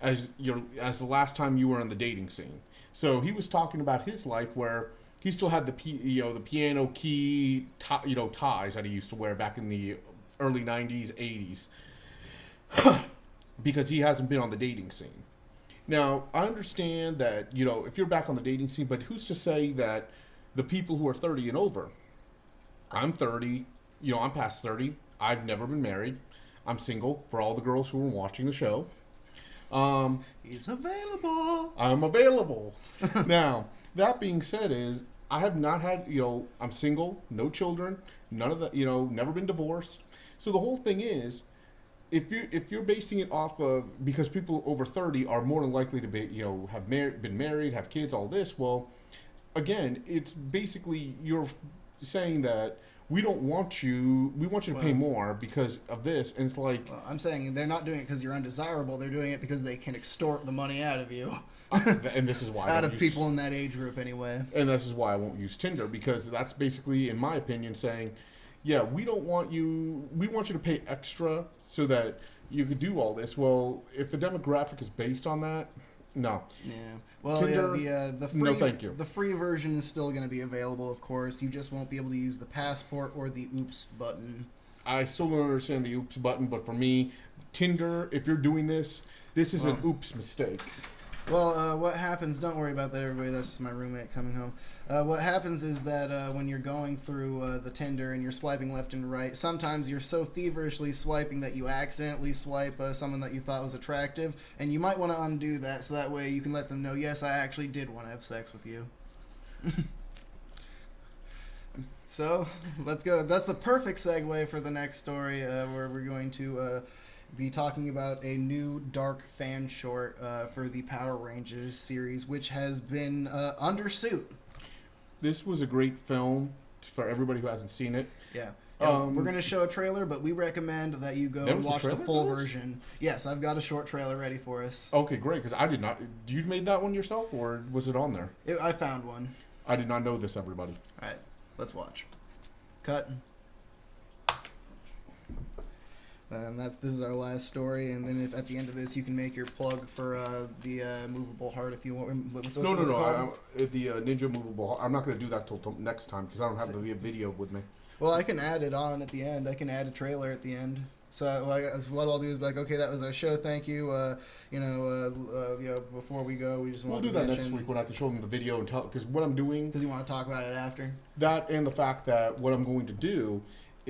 as the last time you were in the dating scene. So he was talking about his life where he still had the piano key ties that he used to wear back in the early 90s, 80s, because he hasn't been on the dating scene. Now, I understand that, if you're back on the dating scene, but who's to say that the people who are 30 and over? I'm 30. I'm past 30. I've never been married. I'm single, for all the girls who are watching the show. He's available. I'm available. Now, that being said I have not had, I'm single, no children, none of that, never been divorced. So the whole thing is, if you're basing it off of, because people over 30 are more than likely to be, have been married, have kids, all this, well, again, it's basically, you're saying that we want you to pay more because of this, and it's like... Well, I'm saying they're not doing it because you're undesirable, they're doing it because they can extort the money out of you. And this is why out of people in that age group, anyway. And this is why I won't use Tinder, because that's basically, in my opinion, saying, yeah, we want you to pay extra so that you could do all this. Well, if the demographic is based on that, no. Yeah. Well, Tinder, the free, no, thank you. The free version is still going to be available, of course. You just won't be able to use the passport or the oops button. I still don't understand the oops button, but for me, Tinder, if you're doing this is an oops mistake. Well, what happens, don't worry about that, everybody, that's just my roommate coming home. What happens is that when you're going through the Tinder and you're swiping left and right, sometimes you're so feverishly swiping that you accidentally swipe someone that you thought was attractive, and you might want to undo that so that way you can let them know, yes, I actually did want to have sex with you. So, let's go. That's the perfect segue for the next story, where we're going to... be talking about a new dark fan short for the Power Rangers series, which has been under suit. This was a great film for everybody who hasn't seen it. Yeah. We're going to show a trailer, but we recommend that you go and watch the full version. Yes, I've got a short trailer ready for us. Okay, great, because I did not... You made that one yourself, or was it on there? I found one. I did not know this, everybody. All right, let's watch. Cut. And this is our last story, and then if at the end of this you can make your plug for the movable heart if you want. What's no. The Ninja movable heart. I'm not going to do that till next time because I don't have the video with me. Well, I can add it on at the end. I can add a trailer at the end. So what I'll do is be like, okay, that was our show. Thank you. Before we go, we just want to do that next week when I can show them the video and tell. Because what I'm doing. Because you want to talk about it after. That and the fact that what I'm going to do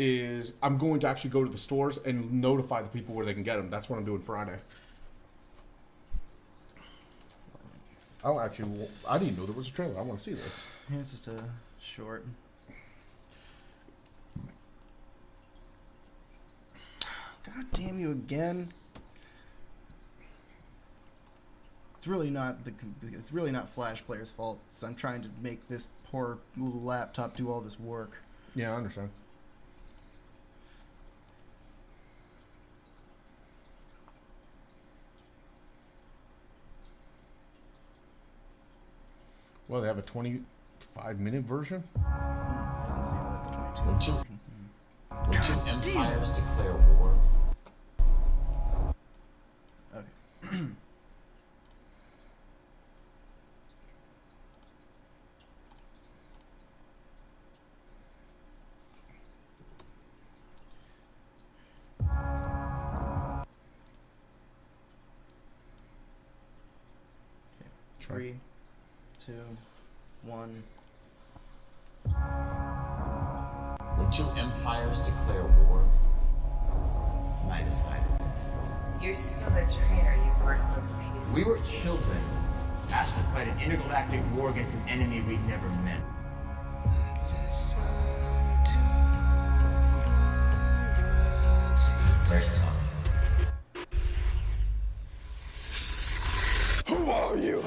is I'm going to actually go to the stores and notify the people where they can get them. That's what I'm doing Friday. I didn't know there was a trailer. I want to see this. Yeah, it's just a short. God damn you again. It's really not Flash Player's fault. I'm trying to make this poor little laptop do all this work. Yeah, I understand. Well, they have a 25-minute version. I didn't see the 22 When two, version. when two empires declare war, Okay. Three, two, one. when two empires declare war, neither side is excellent. You're still a traitor, you worthless piece. We were children, asked to fight an intergalactic war against an enemy we'd never met. Where's Tommy? Who are you?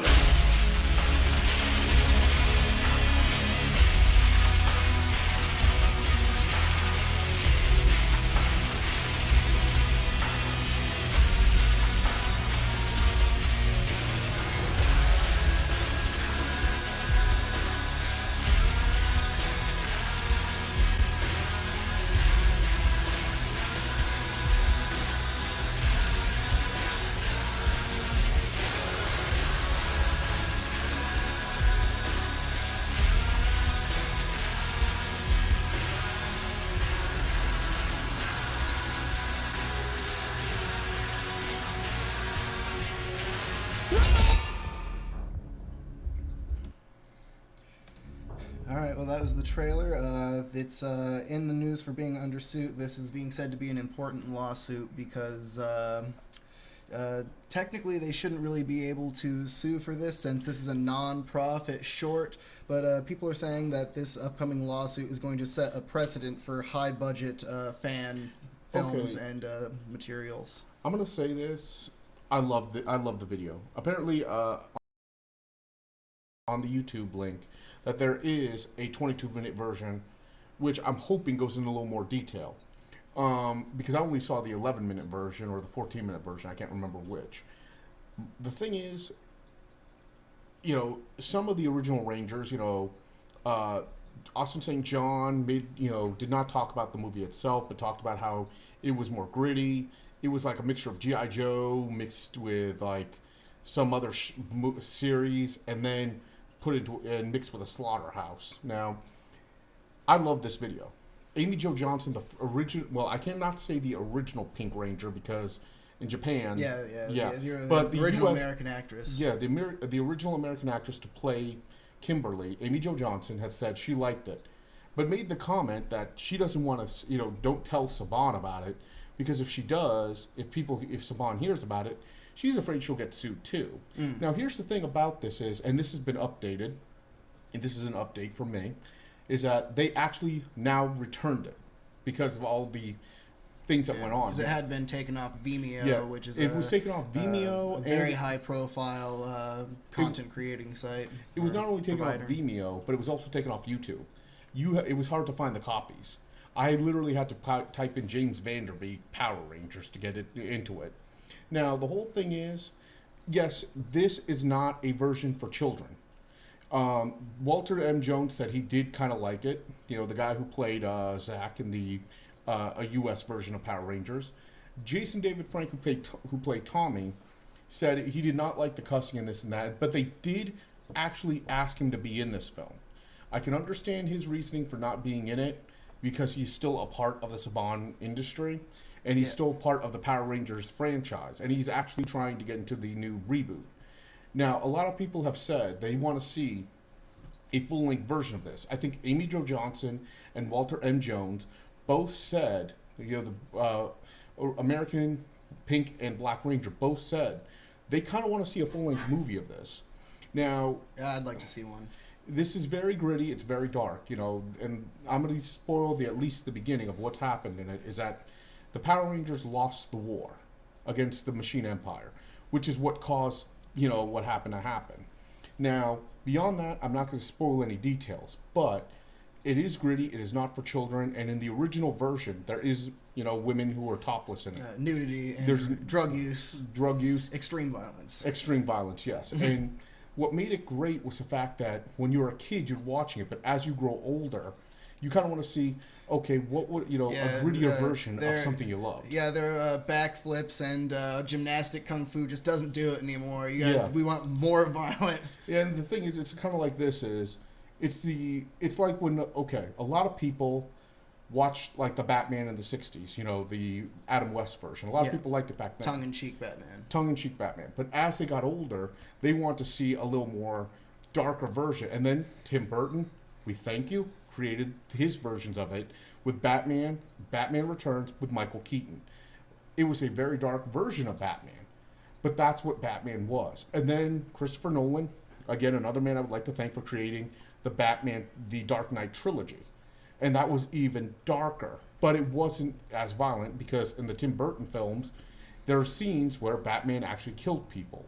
Alright, well, that was the trailer. It's in the news for being under suit. This is being said to be an important lawsuit because technically they shouldn't really be able to sue for this since this is a non-profit short, but people are saying that this upcoming lawsuit is going to set a precedent for high-budget fan films and materials. I'm gonna say this. I love the video. Apparently, on the YouTube link, that there is a 22-minute version, which I'm hoping goes into a little more detail. Because I only saw the 11-minute version or the 14-minute version. I can't remember which. The thing is, you know, some of the original Rangers, you know, Austin St. John did not talk about the movie itself, but talked about how it was more gritty. It was like a mixture of G.I. Joe mixed with like some other series, and then put into and mixed with a slaughterhouse. Now, I love this video. Amy Jo Johnson, the original. Well, I cannot say the original Pink Ranger because in Japan, but the original American actress. Yeah, the original American actress to play Kimberly, Amy Jo Johnson, had said she liked it, but made the comment that she doesn't want to, don't tell Saban about it because if she does, if Saban hears about it, she's afraid she'll get sued too. Now, here's the thing about this is, and this has been updated, and this is an update from me, is that they actually now returned it because of all the things that went on. Because it had been taken off Vimeo, which is was taken off Vimeo, a very high-profile content-creating site. It was not only taken off Vimeo, but it was also taken off YouTube. It was hard to find the copies. I literally had to type in James Vanderbeek Power Rangers to get it into it. Now, the whole thing is, yes, this is not a version for children. Walter M. Jones said he did kind of like it. The guy who played Zach in the a U.S. version of Power Rangers. Jason David Frank, who played Tommy, said he did not like the cussing in this and that, but they did actually ask him to be in this film. I can understand his reasoning for not being in it because he's still a part of the Saban industry. And he's still part of the Power Rangers franchise. And he's actually trying to get into the new reboot. Now, a lot of people have said they want to see a full-length version of this. I think Amy Jo Johnson and Walter M. Jones both said, the American Pink and Black Ranger both said they kind of want to see a full-length movie of this. Now, I'd like to see one. This is very gritty. It's very dark, and I'm going to spoil at least the beginning of what's happened in it, is that the Power Rangers lost the war against the Machine Empire, which is what caused, what happened to happen. Now, beyond that, I'm not going to spoil any details, but it is gritty. It is not for children. And in the original version, there is, women who are topless in it. Nudity and There's drug use. Drug use. Extreme violence. Extreme violence, yes. And what made it great was the fact that when you were a kid, you're watching it, but as you grow older, you kind of want to see, okay, what would, a grittier version of something you love. Yeah, their backflips and gymnastic kung fu just doesn't do it anymore. We want more violent. Yeah, and the thing is, it's kind of like this it's like when, a lot of people watched like the Batman in the 60s, the Adam West version. A lot of people liked it back then. Tongue-in-cheek Batman. Tongue-in-cheek Batman. But as they got older, they want to see a little more darker version. And then Tim Burton, we thank you, created his versions of it with Batman Returns with Michael Keaton. It was a very dark version of Batman, but that's what Batman was. And then Christopher Nolan, again, another man I would like to thank for creating the Dark Knight trilogy. And that was even darker, but it wasn't as violent because in the Tim Burton films, there are scenes where Batman actually killed people,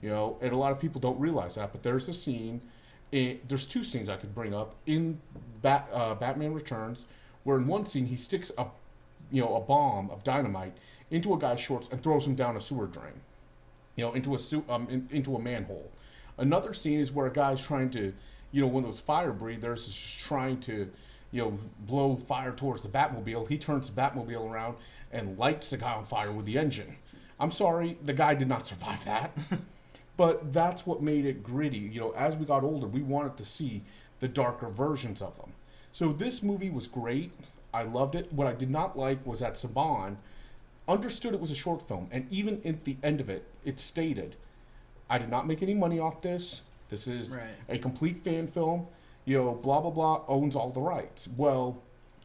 and a lot of people don't realize that, but there's a scene, there's two scenes I could bring up in Batman Returns, where in one scene he sticks a bomb of dynamite into a guy's shorts and throws him down a sewer drain, into a manhole. Another scene is where a guy's trying to, one of those fire breathers is just trying to, blow fire towards the Batmobile. He turns the Batmobile around and lights the guy on fire with the engine. I'm sorry, the guy did not survive that. But that's what made it gritty. As we got older, we wanted to see the darker versions of them. So this movie was great. I loved it. What I did not like was that Saban understood it was a short film. And even at the end of it, it stated, I did not make any money off this. This is a complete fan film. Blah, blah, blah, owns all the rights. Well,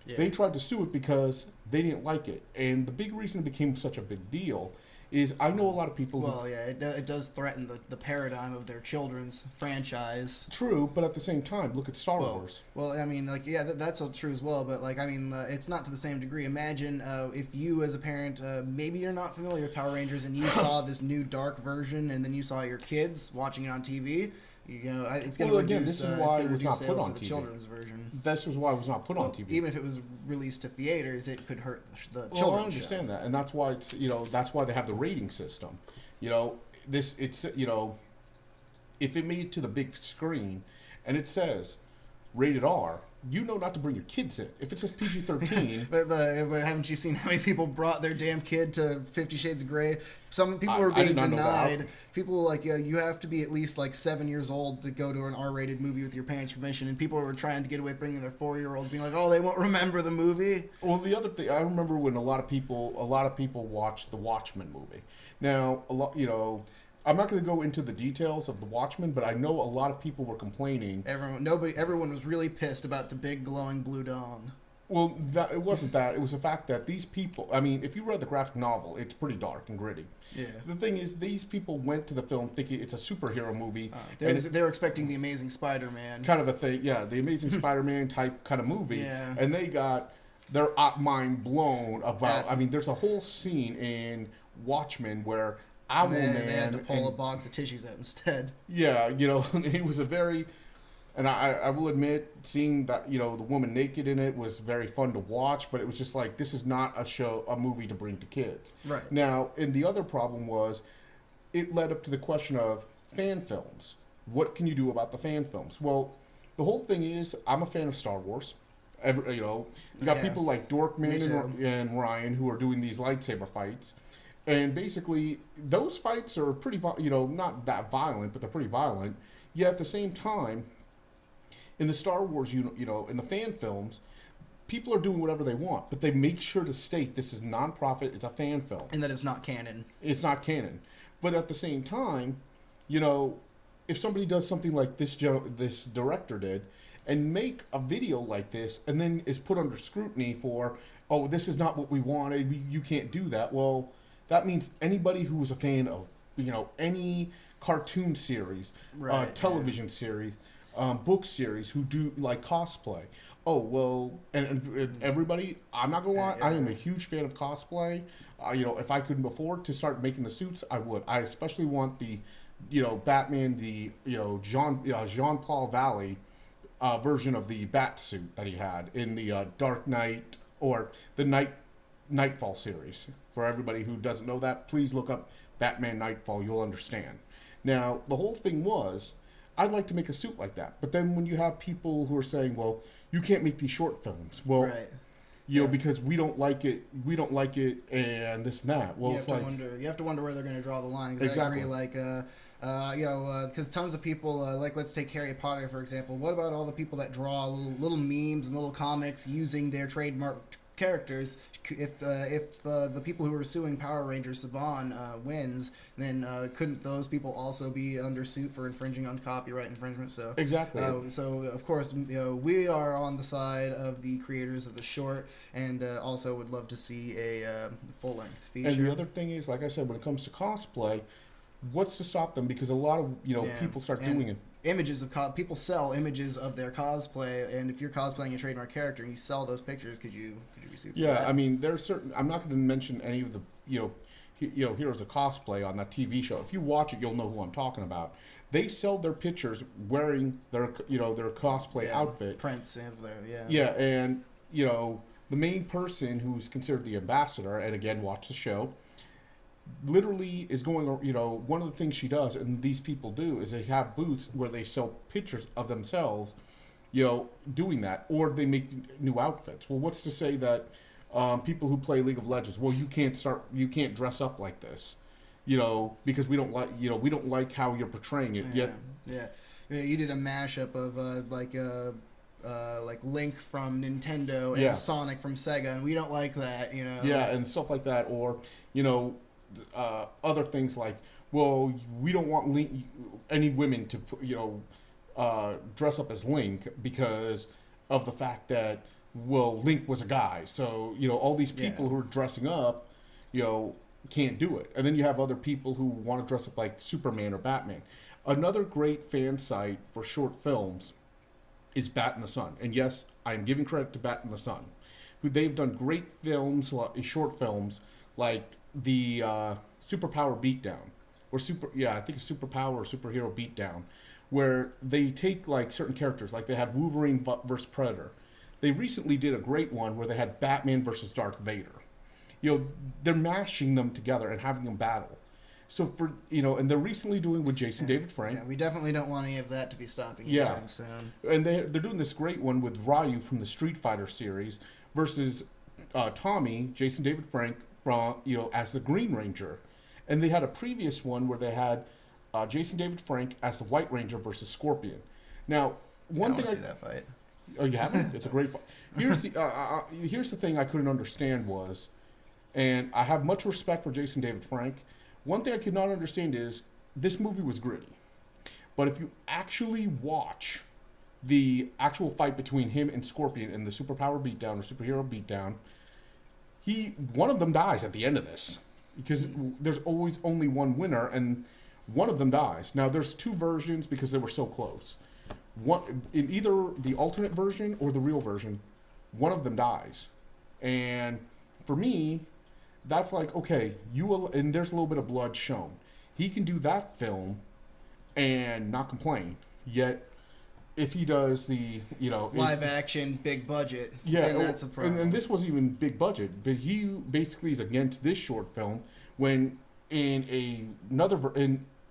they tried to sue it because they didn't like it. And the big reason it became such a big deal is I know a lot of people... Well, it does threaten the paradigm of their children's franchise. True, but at the same time, look at Star Wars. Well, I mean, that's all true as well, but, it's not to the same degree. Imagine if you, as a parent, maybe you're not familiar with Power Rangers and you saw this new dark version and then you saw your kids watching it on TV... it's going to reduce sales of the children's version. This was why it was not put on TV. Even if it was released to theaters, it could hurt the children's Well, I understand that, and that's why it's that's why they have the rating system. If it made it to the big screen, and it says rated R, not to bring your kids in. If it says PG-13... but haven't you seen how many people brought their damn kid to 50 Shades of Grey? Some people were being denied. People you have to be at least 7 years old to go to an R-rated movie with your parents' permission, and people were trying to get away with bringing their 4-year-olds, being like, oh, they won't remember the movie. Well, the other thing, I remember when a lot of people watched the Watchmen movie. Now, I'm not going to go into the details of The Watchmen, but I know a lot of people were complaining. Everyone was really pissed about the big glowing blue dawn. Well, it wasn't that. It was the fact that these people, if you read the graphic novel, it's pretty dark and gritty. Yeah. The thing is, these people went to the film thinking it's a superhero movie. They were expecting the Amazing Spider-Man. Kind of a thing, yeah, the Amazing Spider-Man type kind of movie. Yeah. And they got their mind blown about, there's a whole scene in Watchmen where Owlman... They had to pull a box of tissues out instead. Yeah, it was a very... And I will admit, seeing that, the woman naked in it was very fun to watch, but it was just like, this is not a movie to bring to kids. Right. Now, and the other problem was, it led up to the question of fan films. What can you do about the fan films? Well, the whole thing is, I'm a fan of Star Wars. You got people like Dorkman and Ryan who are doing these lightsaber fights. And basically, those fights are pretty, not that violent, but they're pretty violent. Yet at the same time, in the Star Wars, in the fan films, people are doing whatever they want, but they make sure to state this is non-profit, it's a fan film. And that it's not canon. It's not canon. But at the same time, if somebody does something like this director did, and make a video like this, and then is put under scrutiny for, oh, this is not what we wanted, you can't do that, well, that means anybody who is a fan of, any cartoon series, television series, book series who do like cosplay. Oh, well, and everybody, I'm not going to lie, I am a huge fan of cosplay. If I couldn't afford to start making the suits, I would. I especially want the, Batman, the, Jean-Paul Valley version of the bat suit that he had in the Dark Knight or the Nightfall series. For everybody who doesn't know that, please look up Batman Nightfall. You'll understand. Now, the whole thing was, I'd like to make a suit like that. But then when you have people who are saying, well, you can't make these short films. Well, Right. you know, because we don't like it, and this and that. Well, You have to wonder where they're going to draw the line. 'Cause Exactly. I agree, like, because tons of people, like, let's take Harry Potter, for example. What about all the people that draw little memes and little comics using their trademark characters? If the people who were suing Power Ranger Saban wins, then couldn't those people also be under suit for infringing on copyright infringement? So Exactly. So of course, we are on the side of the creators of the short, and also would love to see a full length feature. And the other thing is, like I said, when it comes to cosplay, what's to stop them? Because a lot of people start doing it. Images of people sell images of their cosplay, and if you're cosplaying a trademark character and you sell those pictures, could you be sued for that? I mean, there's certain. I'm not going to mention any of the heroes of cosplay on that TV show. If you watch it, you'll know who I'm talking about. They sell their pictures wearing their their cosplay outfit. Prints of their Yeah, and the main person who's considered the ambassador, and again, watch the show, literally is going, one of the things she does, and these people do, is they have booths where they sell pictures of themselves, doing that, or they make new outfits. Well, what's to say that people who play League of Legends, well, you can't dress up like this, because we don't like how you're portraying it. Yeah. You did a mashup of like Link from Nintendo and Sonic from Sega, and we don't like that, Yeah, and stuff like that, or other things like, well, we don't want any women to dress up as Link because of the fact that, well, Link was a guy, so all these people who are dressing up can't do it. And then you have other people who want to dress up like Superman or Batman. Another great fan site for short films is Bat in the Sun, and yes, I'm giving credit to Bat in the Sun, who they've done great films, short films like the Superpower Beatdown, or I think it's Superpower or Superhero Beatdown, where they take like certain characters, like they had Wolverine versus Predator. They recently did a great one where they had Batman versus Darth Vader. They're mashing them together and having them battle. So and they're recently doing with Jason David Frank. Yeah, we definitely don't want any of that to be stopping anytime soon. And they're doing this great one with Ryu from the Street Fighter series versus Tommy, Jason David Frank, from as the Green Ranger. And they had a previous one where they had Jason David Frank as the White Ranger versus Scorpion. Now, one thing I see that fight. Oh, you haven't? It's a great fight. Here's the thing I couldn't understand was, and I have much respect for Jason David Frank. One thing I could not understand is this movie was gritty, but if you actually watch the actual fight between him and Scorpion in the Superpower Beatdown or Superhero Beatdown, one of them dies at the end of this, because there's always only one winner, and one of them dies. Now, there's two versions because they were so close. One, in either the alternate version or the real version, one of them dies. And for me, that's like, okay, and there's a little bit of blood shown. He can do that film and not complain. Yet, if he does the, live action, big budget, then that's a problem. And this wasn't even big budget, but he basically is against this short film when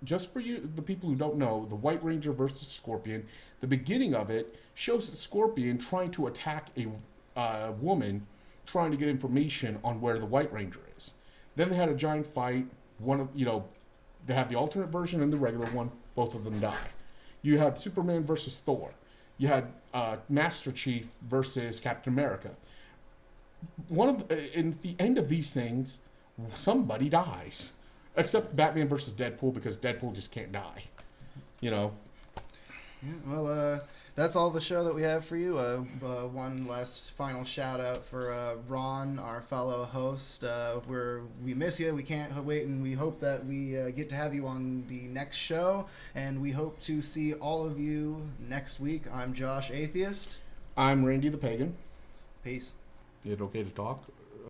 just for you, the people who don't know, the White Ranger versus Scorpion, the beginning of it shows the Scorpion trying to attack a woman trying to get information on where the White Ranger is. Then they had a giant fight. They have the alternate version and the regular one. Both of them die. You had Superman versus Thor. You had Master Chief versus Captain America. In the end of these things, somebody dies. Except Batman versus Deadpool, because Deadpool just can't die. Yeah, well, that's all the show that we have for you. One last final shout out for Ron, our fellow host. We miss you. We can't wait, and we hope that we get to have you on the next show. And we hope to see all of you next week. I'm Josh Atheist. I'm Randy the Pagan. Peace. Is it okay to talk?